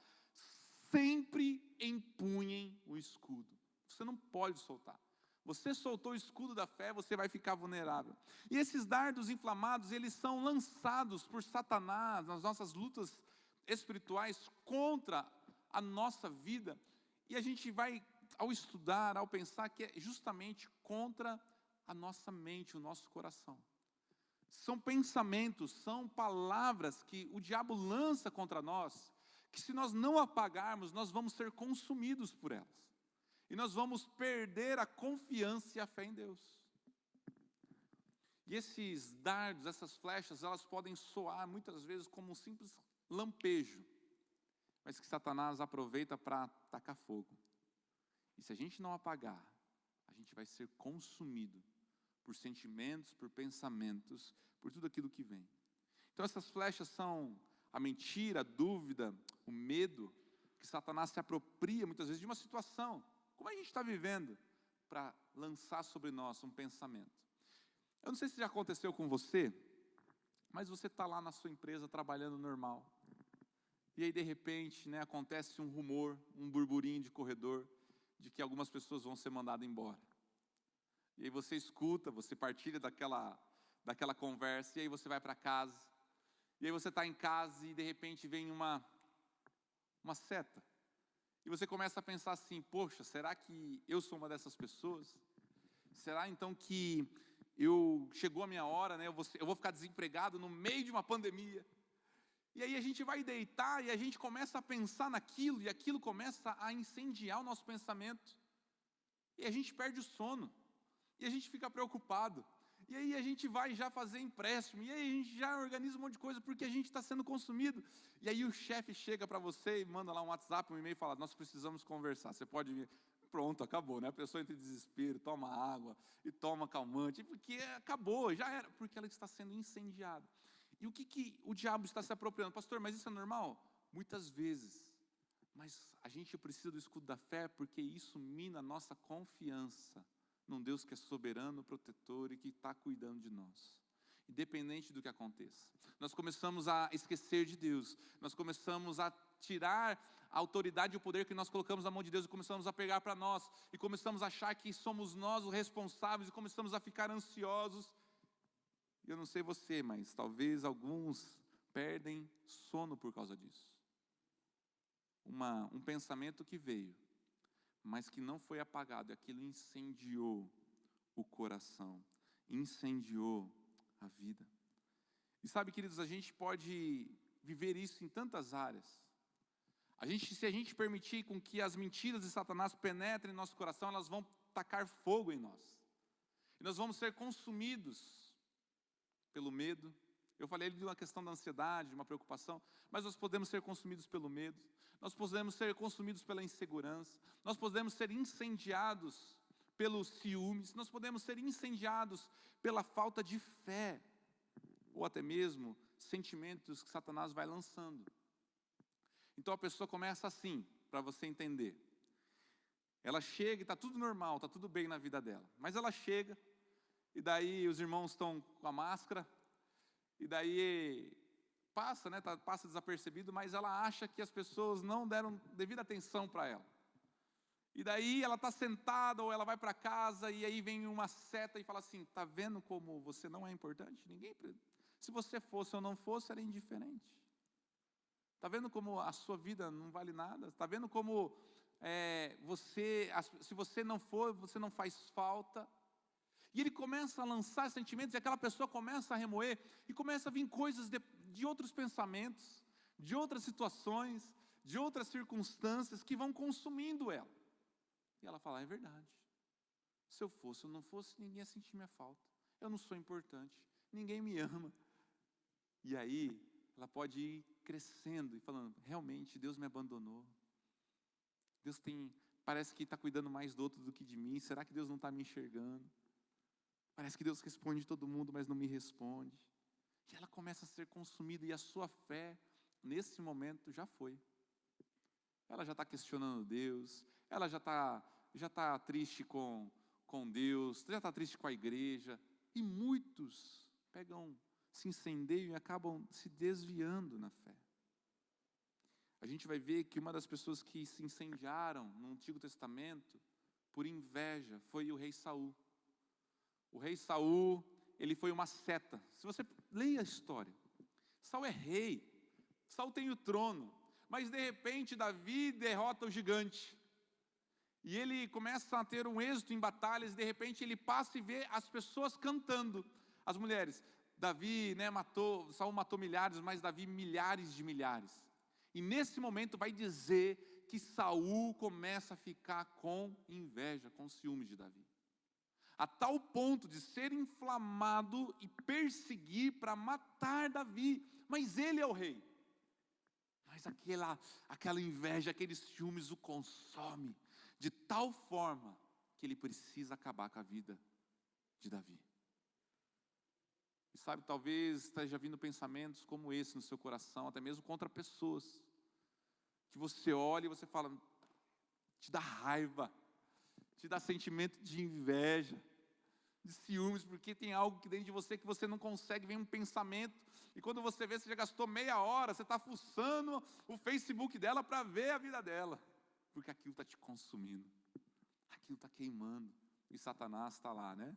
sempre empunhem o escudo. Você não pode soltar. Você soltou o escudo da fé, você vai ficar vulnerável. E esses dardos inflamados, eles são lançados por Satanás nas nossas lutas espirituais contra a nossa vida. E a gente vai, ao estudar, ao pensar, que é justamente contra a nossa mente, o nosso coração. São pensamentos, são palavras que o diabo lança contra nós, que se nós não apagarmos, nós vamos ser consumidos por elas. E nós vamos perder a confiança e a fé em Deus. E esses dardos, essas flechas, elas podem soar muitas vezes como um simples lampejo, mas que Satanás aproveita para tacar fogo. E se a gente não apagar, a gente vai ser consumido por sentimentos, por pensamentos, por tudo aquilo que vem. Então essas flechas são a mentira, a dúvida, o medo, que Satanás se apropria muitas vezes de uma situação, como a gente está vivendo, para lançar sobre nós um pensamento. Eu não sei se já aconteceu com você, mas você está lá na sua empresa trabalhando normal, e aí de repente, acontece um rumor, um burburinho de corredor, de que algumas pessoas vão ser mandadas embora. E aí você escuta, você partilha daquela conversa, e aí você vai para casa, e aí você está em casa e de repente vem uma seta. E você começa a pensar assim, poxa, será que eu sou uma dessas pessoas? Será então que chegou a minha hora, eu vou ficar desempregado no meio de uma pandemia? E aí a gente vai deitar e a gente começa a pensar naquilo, e aquilo começa a incendiar o nosso pensamento. E a gente perde o sono, e a gente fica preocupado. E aí a gente vai já fazer empréstimo, e aí a gente já organiza um monte de coisa, porque a gente está sendo consumido. E aí o chefe chega para você e manda lá um WhatsApp, um e-mail e fala, nós precisamos conversar, você pode vir. Pronto, acabou, A pessoa entra em desespero, toma água, e toma calmante, porque acabou, já era, porque ela está sendo incendiada. E o que o diabo está se apropriando? Pastor, mas isso é normal? Muitas vezes. Mas a gente precisa do escudo da fé, porque isso mina a nossa confiança num Deus que é soberano, protetor e que está cuidando de nós, independente do que aconteça. Nós começamos a esquecer de Deus, nós começamos a tirar a autoridade e o poder que nós colocamos na mão de Deus e começamos a pegar para nós, e começamos a achar que somos nós os responsáveis, e começamos a ficar ansiosos. Eu não sei você, mas talvez alguns perdem sono por causa disso. Um pensamento que veio, mas que não foi apagado, e aquilo incendiou o coração, incendiou a vida. E sabe, queridos, a gente pode viver isso em tantas áreas. Se a gente permitir com que as mentiras de Satanás penetrem em nosso coração, elas vão tacar fogo em nós. E nós vamos ser consumidos pelo medo. Eu falei de uma questão da ansiedade, de uma preocupação, mas nós podemos ser consumidos pelo medo, nós podemos ser consumidos pela insegurança, nós podemos ser incendiados pelos ciúmes, nós podemos ser incendiados pela falta de fé, ou até mesmo sentimentos que Satanás vai lançando. Então a pessoa começa assim, para você entender. Ela chega e está tudo normal, está tudo bem na vida dela, mas ela chega, e daí os irmãos estão com a máscara, e daí passa, passa desapercebido, mas ela acha que as pessoas não deram devida atenção para ela. E daí ela está sentada, ou ela vai para casa, e aí vem uma seta e fala assim, está vendo como você não é importante? Se você fosse ou não fosse, era indiferente. Está vendo como a sua vida não vale nada? Está vendo como se você não for, você não faz falta? E ele começa a lançar sentimentos, e aquela pessoa começa a remoer, e começa a vir coisas de outros pensamentos, de outras situações, de outras circunstâncias, que vão consumindo ela. E ela fala, é verdade, se eu fosse ou não fosse, ninguém ia sentir minha falta, eu não sou importante, ninguém me ama. E aí, ela pode ir crescendo e falando, realmente, Deus me abandonou, Deus parece que está cuidando mais do outro do que de mim, será que Deus não está me enxergando? Parece que Deus responde todo mundo, mas não me responde. E ela começa a ser consumida, e a sua fé, nesse momento, já foi. Ela já está questionando Deus, ela já está triste com Deus, já está triste com a igreja. E muitos pegam se incendeiam e acabam se desviando na fé. A gente vai ver que uma das pessoas que se incendiaram no Antigo Testamento por inveja foi o rei Saul. O rei Saul, ele foi uma seta. Se você leia a história, Saul é rei, Saul tem o trono, mas de repente Davi derrota o gigante. E ele começa a ter um êxito em batalhas, de repente ele passa e vê as pessoas cantando, as mulheres. Davi, Saul matou milhares, mas Davi milhares de milhares. E nesse momento vai dizer que Saul começa a ficar com inveja, com ciúmes de Davi. A tal ponto de ser inflamado e perseguir para matar Davi. Mas ele é o rei. Mas aquela inveja, aqueles ciúmes o consome de tal forma que ele precisa acabar com a vida de Davi. E sabe, talvez esteja vindo pensamentos como esse no seu coração, até mesmo contra pessoas, que você olha e você fala, te dá raiva, te dá sentimento de inveja, de ciúmes, porque tem algo que dentro de você que você não consegue, vem um pensamento, e quando você vê, você já gastou meia hora, você está fuçando o Facebook dela para ver a vida dela, porque aquilo está te consumindo, aquilo está queimando, e Satanás está lá, né?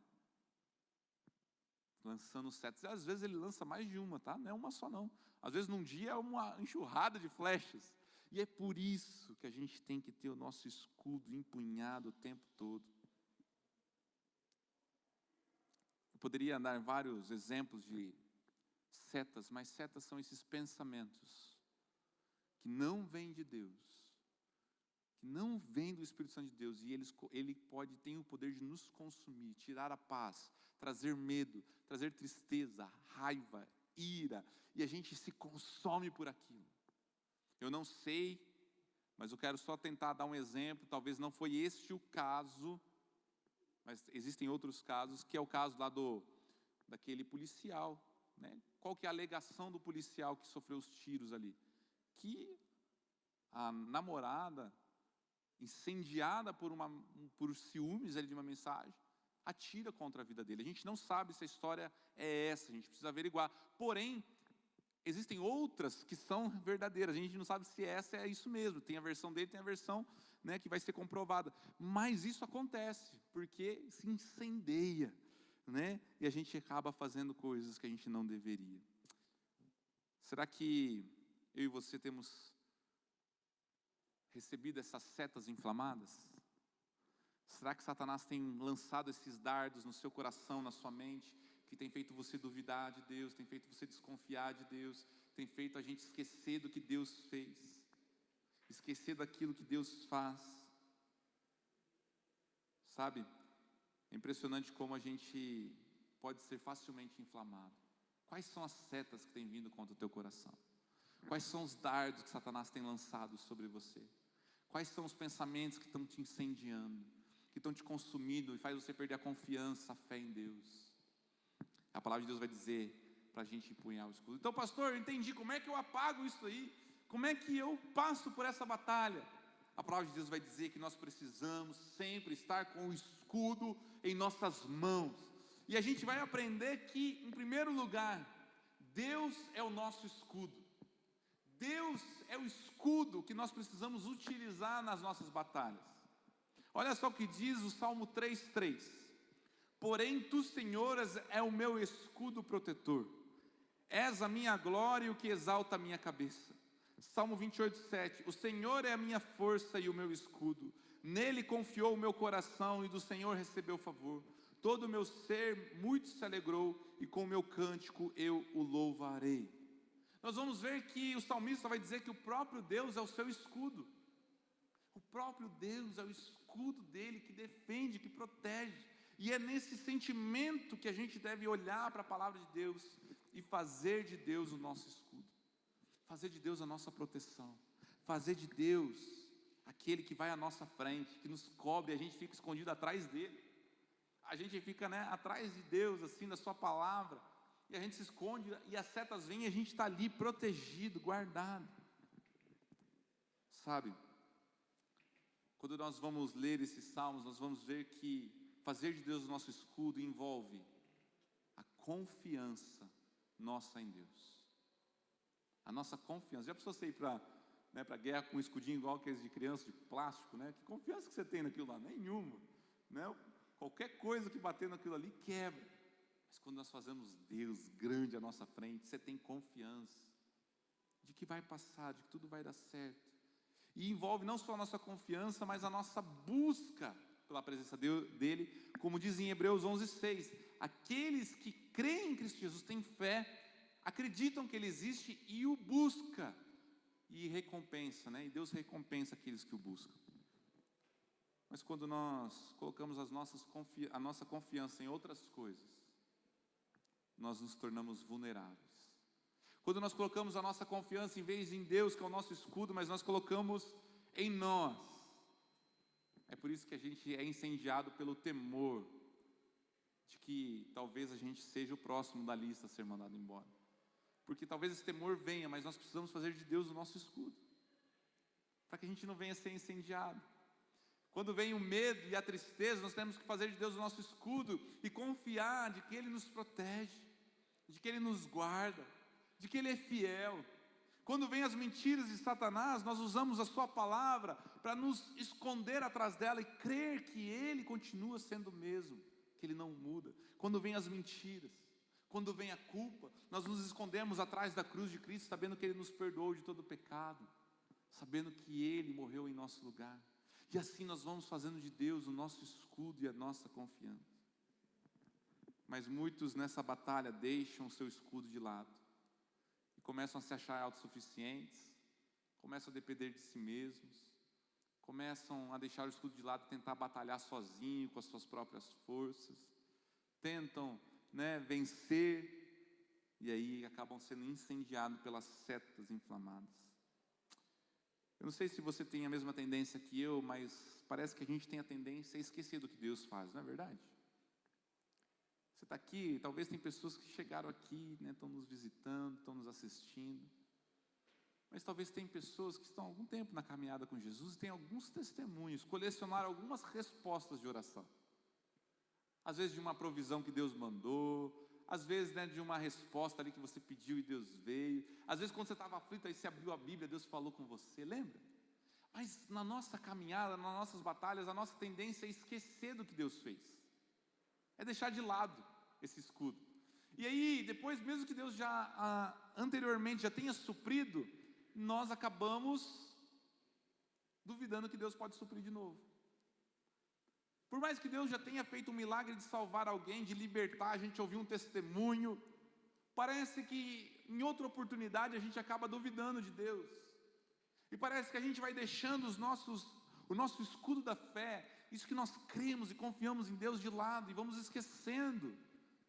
Lançando setas, às vezes ele lança mais de uma, tá? Não é uma só não, às vezes num dia é uma enxurrada de flechas, e é por isso que a gente tem que ter o nosso escudo empunhado o tempo todo. Eu poderia dar vários exemplos de setas, mas setas são esses pensamentos que não vêm de Deus, que não vêm do Espírito Santo de Deus, e ele tem o poder de nos consumir, tirar a paz, trazer medo, trazer tristeza, raiva, ira, e a gente se consome por aquilo. Eu não sei, mas eu quero só tentar dar um exemplo, talvez não foi este o caso, mas existem outros casos, que é o caso lá daquele policial, né? Qual que é a alegação do policial que sofreu os tiros ali? Que a namorada, incendiada por ciúmes ali de uma mensagem, atira contra a vida dele. A gente não sabe se a história é essa, a gente precisa averiguar. Porém, existem outras que são verdadeiras, a gente não sabe se essa é isso mesmo, tem a versão dele, tem a versão, né, que vai ser comprovada, mas isso acontece, porque se incendeia, né, e a gente acaba fazendo coisas que a gente não deveria. Será que eu e você temos recebido essas setas inflamadas? Será que Satanás tem lançado esses dardos no seu coração, na sua mente, que tem feito você duvidar de Deus, tem feito você desconfiar de Deus, tem feito a gente esquecer do que Deus fez, esquecer daquilo que Deus faz? Sabe, é impressionante como a gente pode ser facilmente inflamado. Quais são as setas que têm vindo contra o teu coração? Quais são os dardos que Satanás tem lançado sobre você? Quais são os pensamentos que estão te incendiando, que estão te consumindo e faz você perder a confiança, a fé em Deus? A palavra de Deus vai dizer para a gente empunhar o escudo. Então, pastor, eu entendi, como é que eu apago isso aí? Como é que eu passo por essa batalha? A palavra de Deus vai dizer que nós precisamos sempre estar com o escudo em nossas mãos. E a gente vai aprender que, em primeiro lugar, Deus é o nosso escudo. Deus é o escudo que nós precisamos utilizar nas nossas batalhas. Olha só o que diz o Salmo 3:3. Porém, tu, Senhor, é o meu escudo protetor. És a minha glória e o que exalta a minha cabeça. Salmo 28:7. O Senhor é a minha força e o meu escudo. Nele confiou o meu coração e do Senhor recebeu favor. Todo o meu ser muito se alegrou e com o meu cântico eu o louvarei. Nós vamos ver que o salmista vai dizer que o próprio Deus é o seu escudo. O próprio Deus é o escudo dele que defende, que protege. E é nesse sentimento que a gente deve olhar para a palavra de Deus e fazer de Deus o nosso escudo. Fazer de Deus a nossa proteção. Fazer de Deus aquele que vai à nossa frente, que nos cobre, a gente fica escondido atrás dele. A gente fica, atrás de Deus, assim, da sua palavra. E a gente se esconde e as setas vêm e a gente está ali protegido, guardado. Sabe, quando nós vamos ler esses salmos, nós vamos ver que fazer de Deus o nosso escudo envolve a confiança nossa em Deus. A nossa confiança. Já precisou você ir para a guerra com um escudinho igual aqueles de criança, de plástico, né? Que confiança que você tem naquilo lá? Nenhuma, né? Qualquer coisa que bater naquilo ali quebra. Mas quando nós fazemos Deus grande à nossa frente, você tem confiança de que vai passar, de que tudo vai dar certo. E envolve não só a nossa confiança, mas a nossa busca pela presença dele, como diz em Hebreus 11:6, aqueles que creem em Cristo Jesus têm fé, acreditam que Ele existe e o busca, e recompensa, né? E Deus recompensa aqueles que o buscam. Mas quando nós colocamos a nossa confiança em outras coisas, nós nos tornamos vulneráveis. Quando nós colocamos a nossa confiança em vez em Deus, que é o nosso escudo, mas nós colocamos em nós, é por isso que a gente é incendiado pelo temor de que talvez a gente seja o próximo da lista a ser mandado embora. Porque talvez esse temor venha, mas nós precisamos fazer de Deus o nosso escudo, para que a gente não venha a ser incendiado. Quando vem o medo e a tristeza, nós temos que fazer de Deus o nosso escudo e confiar de que Ele nos protege, de que Ele nos guarda, de que Ele é fiel. Quando vem as mentiras de Satanás, nós usamos a sua palavra para nos esconder atrás dela e crer que Ele continua sendo o mesmo, que Ele não muda. Quando vem as mentiras, quando vem a culpa, nós nos escondemos atrás da cruz de Cristo, sabendo que Ele nos perdoou de todo o pecado, sabendo que Ele morreu em nosso lugar. E assim nós vamos fazendo de Deus o nosso escudo e a nossa confiança. Mas muitos nessa batalha deixam o seu escudo de lado e começam a se achar autossuficientes, começam a depender de si mesmos, começam a deixar o escudo de lado e tentar batalhar sozinho, com as suas próprias forças, tentam, vencer, e aí acabam sendo incendiados pelas setas inflamadas. Eu não sei se você tem a mesma tendência que eu, mas parece que a gente tem a tendência a esquecer do que Deus faz, não é verdade? Você está aqui, talvez tem pessoas que chegaram aqui, estão nos visitando, estão nos assistindo, mas talvez tem pessoas que estão há algum tempo na caminhada com Jesus e têm alguns testemunhos, colecionaram algumas respostas de oração. Às vezes de uma provisão que Deus mandou, às vezes de uma resposta ali que você pediu e Deus veio, às vezes quando você estava aflito aí você abriu a Bíblia, Deus falou com você, lembra? Mas na nossa caminhada, nas nossas batalhas, a nossa tendência é esquecer do que Deus fez, é deixar de lado esse escudo. E aí depois, mesmo que Deus anteriormente já tenha suprido, nós acabamos duvidando que Deus pode suprir de novo. Por mais que Deus já tenha feito um milagre de salvar alguém, de libertar, a gente ouviu um testemunho, parece que em outra oportunidade a gente acaba duvidando de Deus. E parece que a gente vai deixando o nosso escudo da fé, isso que nós cremos e confiamos em Deus de lado, e vamos esquecendo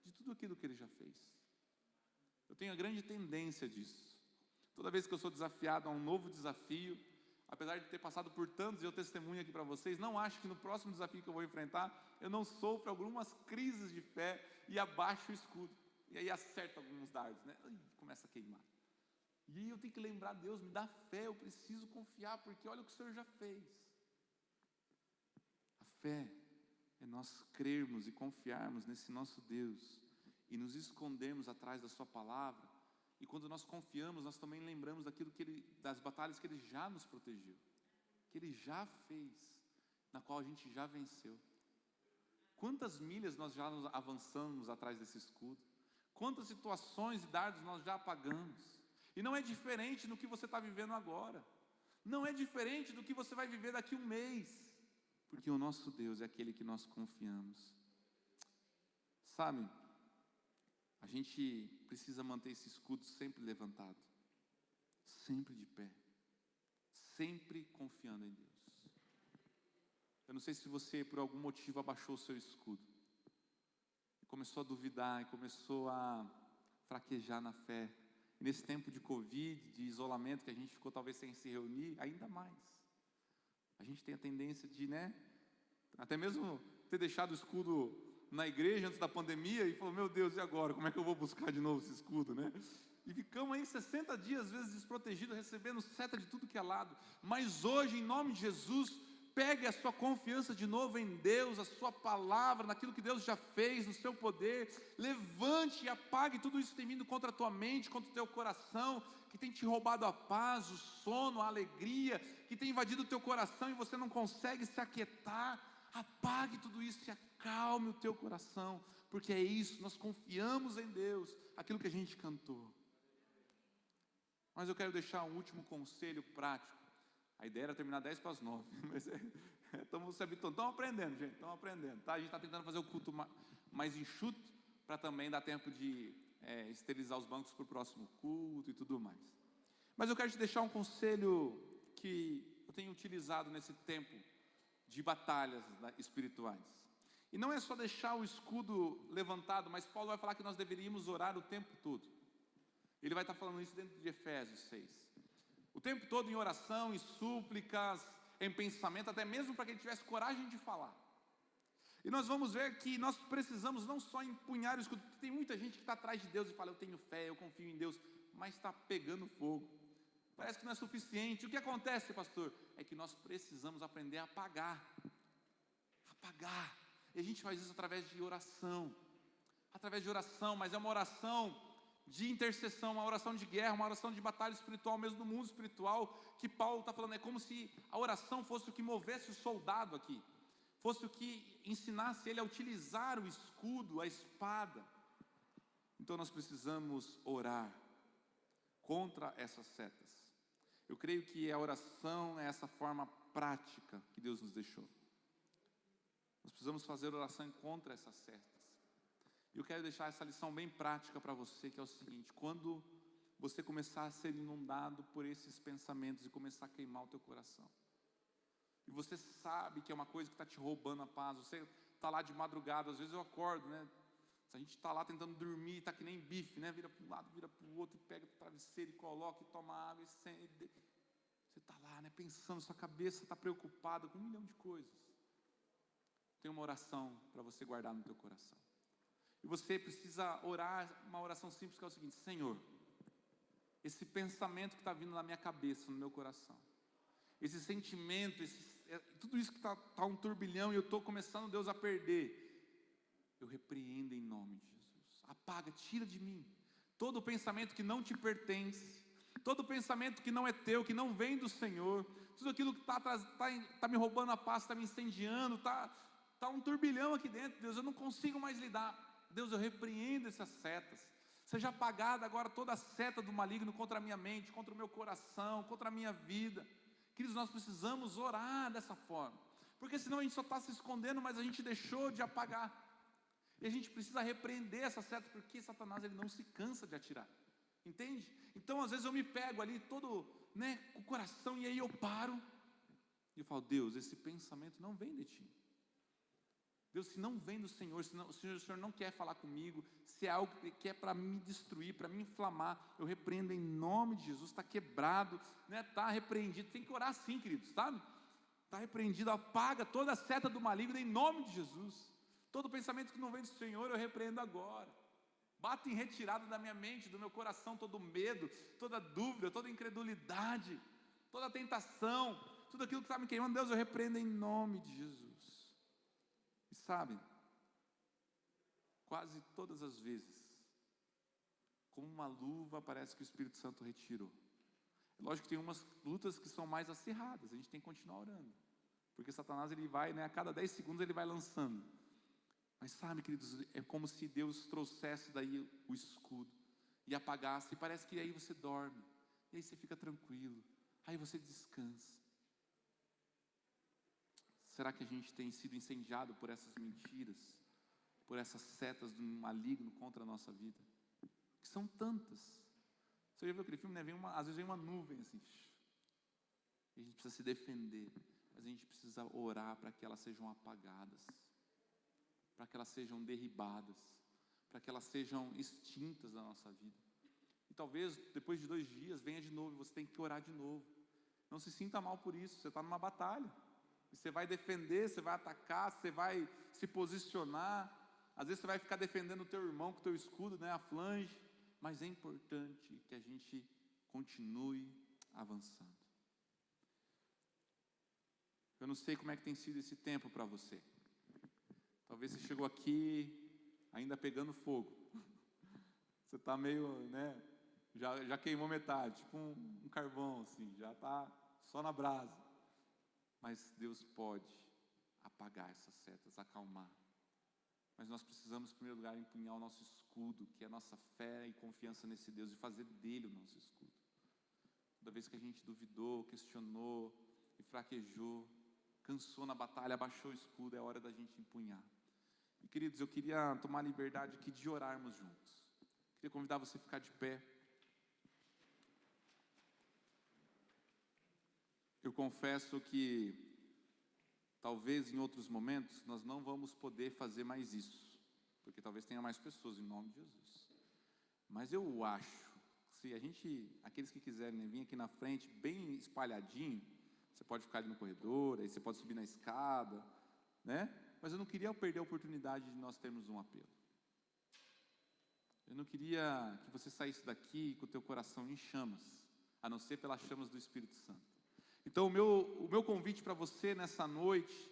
de tudo aquilo que Ele já fez. Eu tenho a grande tendência disso. Toda vez que eu sou desafiado a um novo desafio, apesar de ter passado por tantos, e eu testemunho aqui para vocês, não acho que no próximo desafio que eu vou enfrentar, eu não sofro algumas crises de fé e abaixo o escudo. E aí acerto alguns dardos, começa a queimar. E aí eu tenho que lembrar, Deus, me dá fé, eu preciso confiar, porque olha o que o Senhor já fez. A fé é nós crermos e confiarmos nesse nosso Deus, e nos escondermos atrás da sua palavra. E quando nós confiamos, nós também lembramos das batalhas que Ele já nos protegeu, que Ele já fez, na qual a gente já venceu. Quantas milhas nós já avançamos atrás desse escudo? Quantas situações e dardos nós já apagamos? E não é diferente do que você está vivendo agora. Não é diferente do que você vai viver daqui a um mês. Porque o nosso Deus é aquele que nós confiamos. Sabe? A gente precisa manter esse escudo sempre levantado, sempre de pé, sempre confiando em Deus. Eu não sei se você por algum motivo abaixou o seu escudo, e começou a duvidar, e começou a fraquejar na fé. E nesse tempo de Covid, de isolamento, que a gente ficou talvez sem se reunir, ainda mais. A gente tem a tendência de, até mesmo ter deixado o escudo na igreja antes da pandemia e falou, meu Deus, e agora? Como é que eu vou buscar de novo esse escudo, E ficamos aí 60 dias, às vezes desprotegidos, recebendo seta de tudo que é lado. Mas hoje, em nome de Jesus, Pegue a sua confiança de novo em Deus, a sua palavra, naquilo que Deus já fez, no seu poder. Levante e apague tudo isso que tem vindo contra a tua mente, contra o teu coração, que tem te roubado a paz, o sono, a alegria, que tem invadido o teu coração e você não consegue se aquietar. Apague tudo isso e acalme o teu coração, porque é isso, nós confiamos em Deus, aquilo que a gente cantou. Mas eu quero deixar um último conselho prático. A ideia era terminar 10 para as 9, mas estamos se habituando, estamos aprendendo, gente, estamos aprendendo, tá? A gente está tentando fazer o culto mais enxuto, para também dar tempo de esterilizar os bancos para o próximo culto e tudo mais. Mas eu quero te deixar um conselho que eu tenho utilizado nesse tempo de batalhas espirituais. E não é só deixar o escudo levantado, mas Paulo vai falar que nós deveríamos orar o tempo todo. Ele vai estar falando isso dentro de Efésios 6. O tempo todo em oração, em súplicas, em pensamento, até mesmo para que ele tivesse coragem de falar. E nós vamos ver que nós precisamos não só empunhar o escudo, porque tem muita gente que está atrás de Deus e fala, eu tenho fé, eu confio em Deus, mas está pegando fogo. Parece que não é suficiente. O que acontece, pastor? É que nós precisamos aprender a apagar. Apagar. E a gente faz isso através de oração. Através de oração, mas é uma oração de intercessão, uma oração de guerra, uma oração de batalha espiritual, mesmo no mundo espiritual, que Paulo está falando, é como se a oração fosse o que movesse o soldado aqui, fosse o que ensinasse ele a utilizar o escudo, a espada. Então nós precisamos orar contra essas setas. Eu creio que a oração é essa forma prática que Deus nos deixou. Nós precisamos fazer oração contra essas setas. E eu quero deixar essa lição bem prática para você, que é o seguinte: quando você começar a ser inundado por esses pensamentos e começar a queimar o teu coração, e você sabe que é uma coisa que está te roubando a paz, você está lá de madrugada, às vezes eu acordo, né? A gente está lá tentando dormir, está que nem bife, né? Vira para um lado, vira para o outro, e pega o travesseiro e coloca, e toma água, e sente. Você está lá, né? Pensando, sua cabeça está preocupada com 1 milhão de coisas. Tem uma oração para você guardar no teu coração. E você precisa orar uma oração simples, que é o seguinte: Senhor, esse pensamento que está vindo na minha cabeça, no meu coração, esse sentimento, tudo isso que está um turbilhão e eu estou começando, Deus, a perder, eu repreendo em nome de Jesus. Apaga, tira de mim todo pensamento que não te pertence, todo pensamento que não é teu, que não vem do Senhor, tudo aquilo que está me roubando a paz, está me incendiando, está um turbilhão aqui dentro, Deus, eu não consigo mais lidar. Deus, eu repreendo essas setas. Seja apagada agora toda a seta do maligno contra a minha mente, contra o meu coração, contra a minha vida. Queridos, nós precisamos orar dessa forma, porque senão a gente só está se escondendo, mas a gente deixou de apagar. E a gente precisa repreender essas setas, porque Satanás, ele não se cansa de atirar. Entende? Então às vezes eu me pego ali todo, né, com o coração, e aí eu paro e eu falo: Deus, esse pensamento não vem de ti. Deus, se não vem do Senhor, se o Senhor não quer falar comigo, se é algo que é para me destruir, para me inflamar, eu repreendo em nome de Jesus. Está quebrado, né? Está repreendido. Tem que orar assim, queridos, sabe? Está repreendido, apaga toda a seta do maligno em nome de Jesus. Todo pensamento que não vem do Senhor, eu repreendo agora. Bata em retirada da minha mente, do meu coração, todo medo, toda dúvida, toda incredulidade, toda tentação, tudo aquilo que está me queimando, Deus, eu repreendo em nome de Jesus. E sabe, quase todas as vezes, como uma luva, parece que o Espírito Santo retirou. É lógico que tem umas lutas que são mais acirradas, a gente tem que continuar orando, porque Satanás, ele vai, né, a cada 10 segundos ele vai lançando. Mas sabe, queridos, é como se Deus trouxesse daí o escudo e apagasse, e parece que aí você dorme, e aí você fica tranquilo, aí você descansa. Será que a gente tem sido incendiado por essas mentiras, por essas setas do maligno contra a nossa vida? Que são tantas. Você já viu aquele filme, né? Às vezes vem uma nuvem assim, e a gente precisa se defender, mas a gente precisa orar para que elas sejam apagadas, para que elas sejam derribadas, para que elas sejam extintas da nossa vida. E talvez depois de 2 dias venha de novo, e você tem que orar de novo. Não se sinta mal por isso, você está numa batalha. Você vai defender, você vai atacar, você vai se posicionar. Às vezes você vai ficar defendendo o teu irmão com o teu escudo, né, a flange. Mas é importante que a gente continue avançando. Eu não sei como é que tem sido esse tempo para você. Talvez você chegou aqui ainda pegando fogo. Você está meio, né? Já queimou metade, tipo um carvão assim, já está só na brasa. Mas Deus pode apagar essas setas, acalmar. Mas nós precisamos, em primeiro lugar, empunhar o nosso escudo, que é a nossa fé e confiança nesse Deus, e fazer dele o nosso escudo. Toda vez que a gente duvidou, questionou e fraquejou, cansou na batalha, abaixou o escudo, é hora da gente empunhar. E queridos, eu queria tomar a liberdade aqui de orarmos juntos. Queria convidar você a ficar de pé. Eu confesso que talvez em outros momentos nós não vamos poder fazer mais isso, porque talvez tenha mais pessoas em nome de Jesus. Mas eu acho, se aqueles que quiserem vir aqui na frente, bem espalhadinho, você pode ficar ali no corredor, aí você pode subir na escada, né? Mas eu não queria perder a oportunidade de nós termos um apelo. Eu não queria que você saísse daqui com o teu coração em chamas, a não ser pelas chamas do Espírito Santo. Então o meu convite para você nessa noite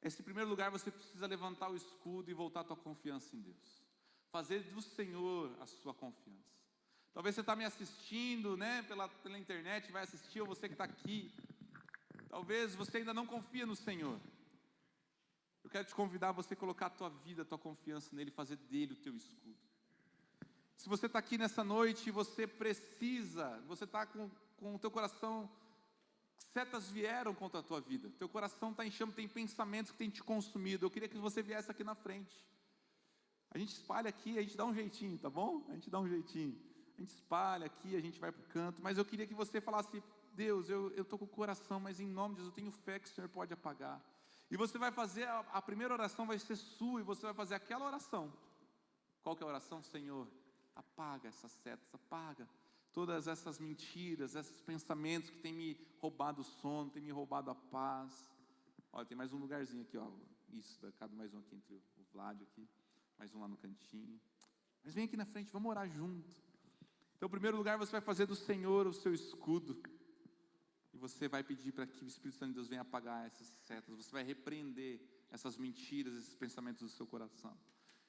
é, se em primeiro lugar você precisa levantar o escudo e voltar a tua confiança em Deus. Fazer do Senhor a sua confiança. Talvez você está me assistindo, né, pela internet, vai assistir, ou você que está aqui. Talvez você ainda não confia no Senhor. Eu quero te convidar a você colocar a tua vida, a tua confiança nele, fazer dele o teu escudo. Se você está aqui nessa noite e você precisa, você está com o teu coração, setas vieram contra a tua vida, teu coração está em chama, tem pensamentos que têm te consumido, eu queria que você viesse aqui na frente. A gente espalha aqui, a gente dá um jeitinho, tá bom? A gente dá um jeitinho, a gente espalha aqui, a gente vai para o canto, mas eu queria que você falasse: Deus, eu estou com o coração, mas em nome de Jesus eu tenho fé que o Senhor pode apagar. E você vai fazer, a primeira oração vai ser sua, e você vai fazer aquela oração. Qual que é a oração? Senhor, apaga essas setas, apaga todas essas mentiras, esses pensamentos que têm me roubado o sono, têm me roubado a paz. Olha, tem mais um lugarzinho aqui, ó. Isso, cabe mais um aqui entre o Vlad aqui, mais um lá no cantinho. Mas vem aqui na frente, vamos orar junto. Então, em primeiro lugar, você vai fazer do Senhor o seu escudo. E você vai pedir para que o Espírito Santo de Deus venha apagar essas setas. Você vai repreender essas mentiras, esses pensamentos do seu coração.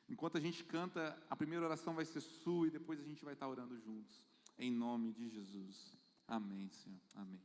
Enquanto a gente canta, a primeira oração vai ser sua e depois a gente vai estar orando juntos. Em nome de Jesus. Amém, Senhor. Amém.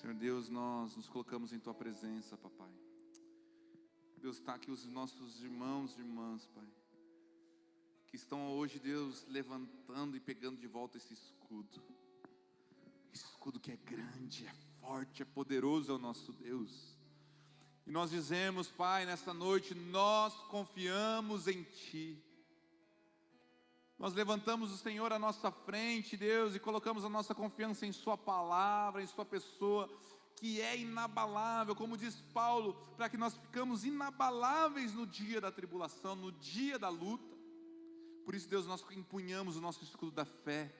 Senhor Deus, nós nos colocamos em Tua presença, Papai. Deus, está aqui os nossos irmãos e irmãs, Pai, que estão hoje, Deus, levantando e pegando de volta esse escudo que é grande, é forte, é poderoso, é o nosso Deus. E nós dizemos, Pai, nesta noite, nós confiamos em Ti. Nós levantamos o Senhor à nossa frente, Deus, e colocamos a nossa confiança em Sua palavra, em Sua pessoa, que é inabalável, como diz Paulo, para que nós ficamos inabaláveis no dia da tribulação, no dia da luta. Por isso, Deus, nós empunhamos o nosso escudo da fé,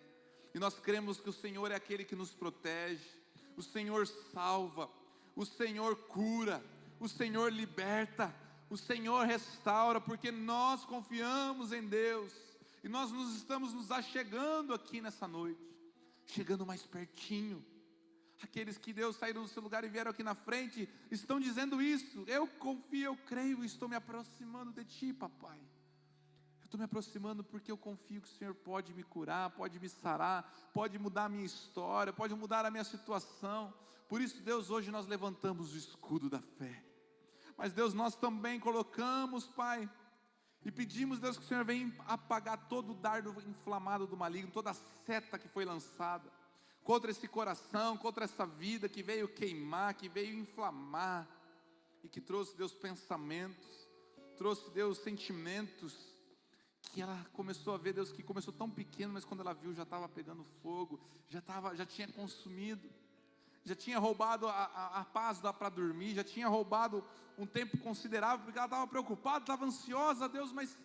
e nós cremos que o Senhor é aquele que nos protege, o Senhor salva, o Senhor cura, o Senhor liberta, o Senhor restaura, porque nós confiamos em Deus. E nós estamos nos achegando aqui nessa noite, chegando mais pertinho. Aqueles que Deus saíram do seu lugar e vieram aqui na frente, estão dizendo isso: eu confio, eu creio, estou me aproximando de Ti, Papai. Eu estou me aproximando porque eu confio que o Senhor pode me curar, pode me sarar, pode mudar a minha história, pode mudar a minha situação. Por isso, Deus, hoje nós levantamos o escudo da fé. Mas Deus, nós também colocamos, Pai, e pedimos, Deus, que o Senhor venha apagar todo o dardo inflamado do maligno, toda a seta que foi lançada contra esse coração, contra essa vida que veio queimar, que veio inflamar, e que trouxe, Deus, pensamentos, trouxe, Deus, sentimentos que ela começou a ver, Deus, que começou tão pequeno, mas quando ela viu já estava pegando fogo, já tinha consumido, já tinha roubado a paz para dormir, já tinha roubado um tempo considerável, porque ela estava preocupada, estava ansiosa, Deus, mas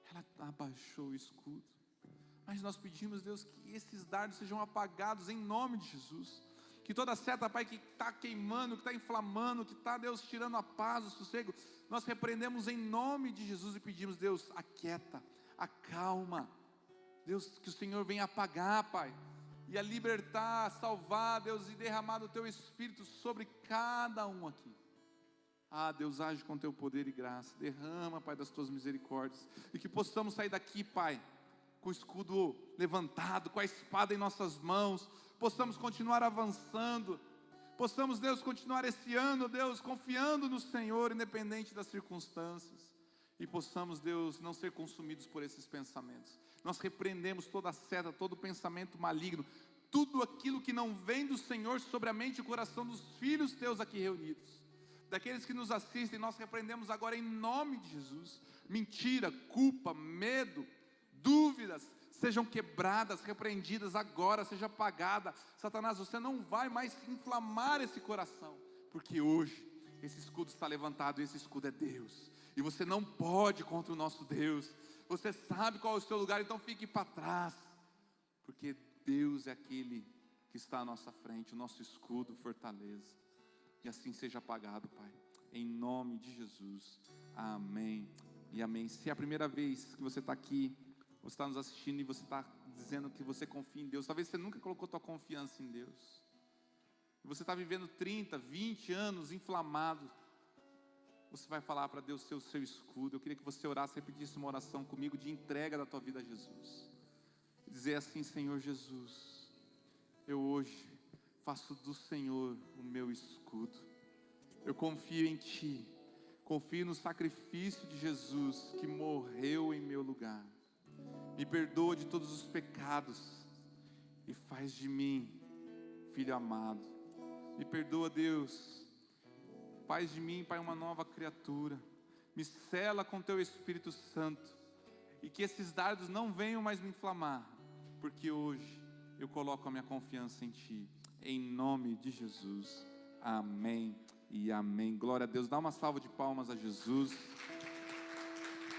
ela abaixou o escudo. Mas nós pedimos, Deus, que esses dardos sejam apagados em nome de Jesus, que toda seta, Pai, que está queimando, que está inflamando, que está, Deus, tirando a paz, o sossego, nós repreendemos em nome de Jesus e pedimos, Deus, aquieta, acalma, Deus, que o Senhor venha apagar, Pai, e a libertar, a salvar, Deus, e derramar o Teu Espírito sobre cada um aqui. Deus, age com Teu poder e graça, derrama, Pai, das Tuas misericórdias, e que possamos sair daqui, Pai, com o escudo levantado, com a espada em nossas mãos, possamos continuar avançando, possamos, Deus, continuar esse ano, Deus, confiando no Senhor, independente das circunstâncias, e possamos, Deus, não ser consumidos por esses pensamentos. Nós repreendemos toda seta, todo pensamento maligno, tudo aquilo que não vem do Senhor sobre a mente e o coração dos filhos Teus aqui reunidos, daqueles que nos assistem, nós repreendemos agora em nome de Jesus, mentira, culpa, medo, dúvidas, sejam quebradas, repreendidas agora, seja apagada. Satanás, você não vai mais inflamar esse coração, porque hoje esse escudo está levantado e esse escudo é Deus, e você não pode contra o nosso Deus. Você sabe qual é o seu lugar, então fique para trás, porque Deus é aquele que está à nossa frente, o nosso escudo, fortaleza, e assim seja apagado, Pai, em nome de Jesus, amém e amém. Se é a primeira vez que você está aqui, você está nos assistindo e você está dizendo que você confia em Deus, talvez você nunca colocou tua confiança em Deus, e você está vivendo 30, 20 anos inflamado, você vai falar para Deus ser o seu escudo. Eu queria que você orasse, repetisse uma oração comigo de entrega da tua vida a Jesus, dizer assim: Senhor Jesus, eu hoje faço do Senhor o meu escudo, eu confio em Ti, confio no sacrifício de Jesus que morreu em meu lugar, me perdoa de todos os pecados e faz de mim filho amado. Me perdoa, Deus, faz de mim, Pai, uma nova criatura, me sela com Teu Espírito Santo, e que esses dardos não venham mais me inflamar, porque hoje eu coloco a minha confiança em Ti, em nome de Jesus, amém e amém. Glória a Deus, dá uma salva de palmas a Jesus,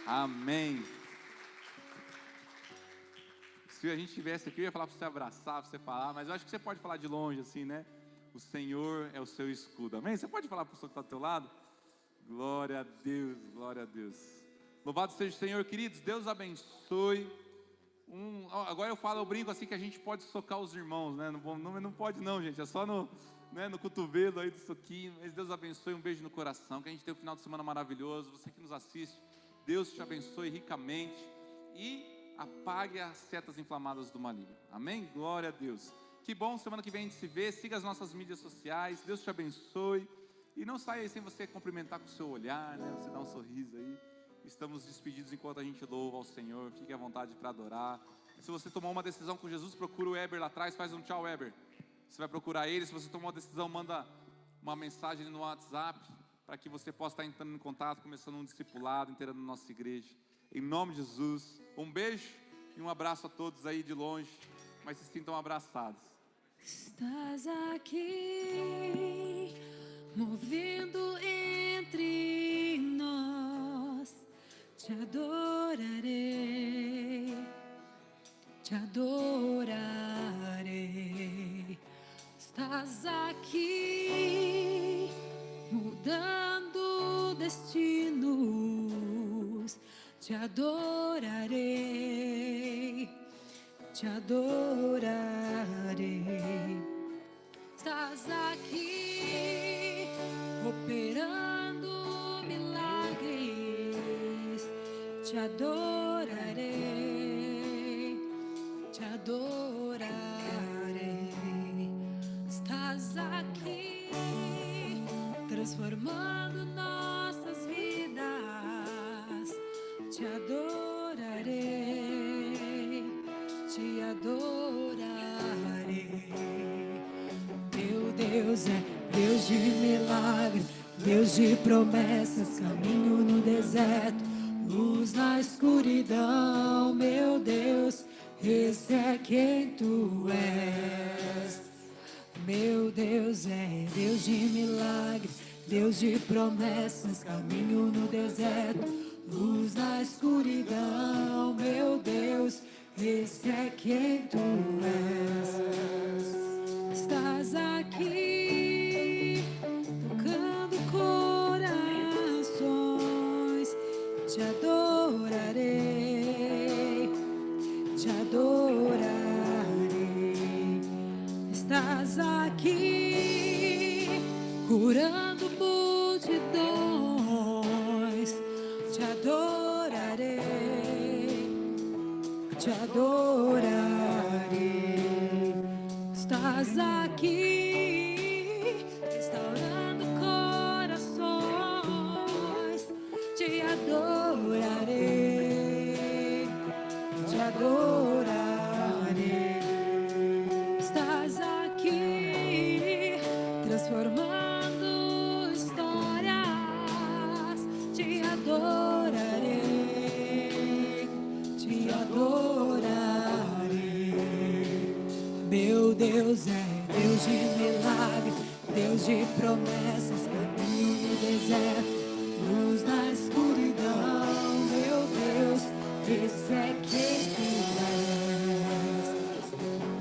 amém. Se a gente estivesse aqui, eu ia falar para você abraçar, para você falar, mas eu acho que você pode falar de longe assim, né? O Senhor é o seu escudo, amém? Você pode falar para o pessoa que está do teu lado? Glória a Deus, glória a Deus. Louvado seja o Senhor, queridos, Deus abençoe. Agora eu brinco assim que a gente pode socar os irmãos, né? Não pode não, gente, é só no cotovelo aí do soquinho, mas Deus abençoe, um beijo no coração, que a gente tenha um final de semana maravilhoso. Você que nos assiste, Deus te abençoe ricamente e apague as setas inflamadas do maligno, amém? Glória a Deus. Que bom, semana que vem a gente se vê, siga as nossas mídias sociais, Deus te abençoe, e não saia aí sem você cumprimentar com o seu olhar, né? Você dá um sorriso aí. Estamos despedidos enquanto a gente louva ao Senhor, fique à vontade para adorar. Se você tomou uma decisão com Jesus, procura o Eber lá atrás, faz um tchau, Eber. Você vai procurar ele. Se você tomou uma decisão, manda uma mensagem no WhatsApp, para que você possa estar entrando em contato, começando um discipulado, inteirando a nossa igreja. Em nome de Jesus, um beijo e um abraço a todos aí de longe, mas se sintam abraçados. Estás aqui, movendo entre nós, te adorarei, te adorarei. Estás aqui, mudando destinos, te adorarei, te adorarei. Estás aqui, operando milagres, te adorarei, te adorarei. Estás aqui, transformando nossas vidas, te adorarei, te adorarei. Meu Deus é Deus de milagres, Deus de promessas, caminho no deserto, luz na escuridão, meu Deus, esse é quem tu és. Meu Deus é Deus de milagres, Deus de promessas, caminho no deserto, luz na escuridão, meu Deus, esse é quem tu és. Estás aqui, tocando corações, te adorarei, te adorarei. Estás aqui, curando multidões, te adorarei, te adorarei. Estás aqui, restaurando corações, te adorarei, te adorarei. Estás aqui, transformando histórias, te adorarei, te adorarei. Meu Deus é Deus de milagres, Deus de promessas, caminho no deserto, luz na escuridão, meu Deus, esse é quem tu és.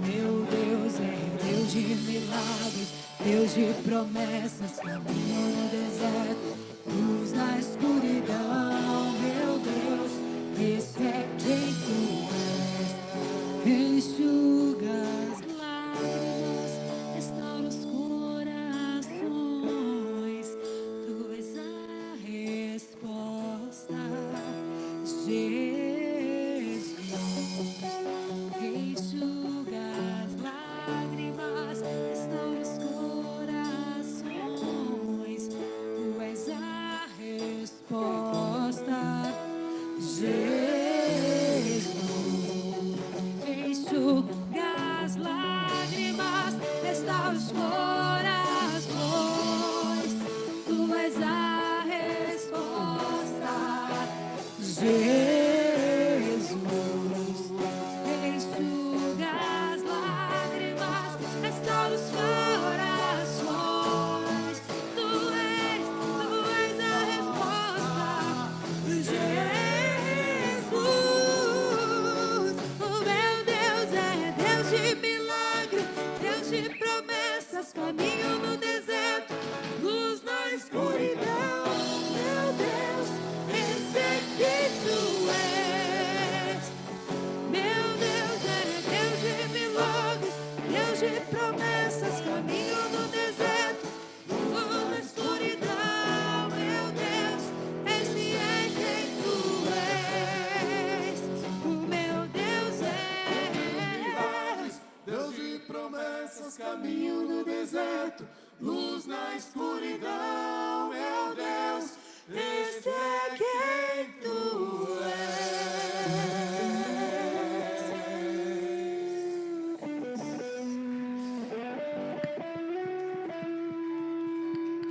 Meu Deus é Deus de milagres, Deus de promessas, caminho no deserto, luz na escuridão, meu Deus, esse é quem tu és. Enxuga as lágrimas, restaura os corações, tu és a resposta, Jesus. Enxuga as lágrimas, restaura os corações, tu és a resposta, Jesus. Enxuga as lágrimas, restaura os corações, tu és a resposta, Jesus. Enxuga as lágrimas, restaura os corações, tu és a resposta, Jesus. O meu Deus é Deus de milagre, Deus de promessas, caminho no deserto, luz na escuridão, meu Deus, esse é quem tu és. Meu Deus é Deus de milagres, Deus de promessas, caminho no deserto, luz na escuridão, meu Deus, esse é quem tu és. O meu Deus é Deus de promessas, caminho no deserto, luz na escuridão.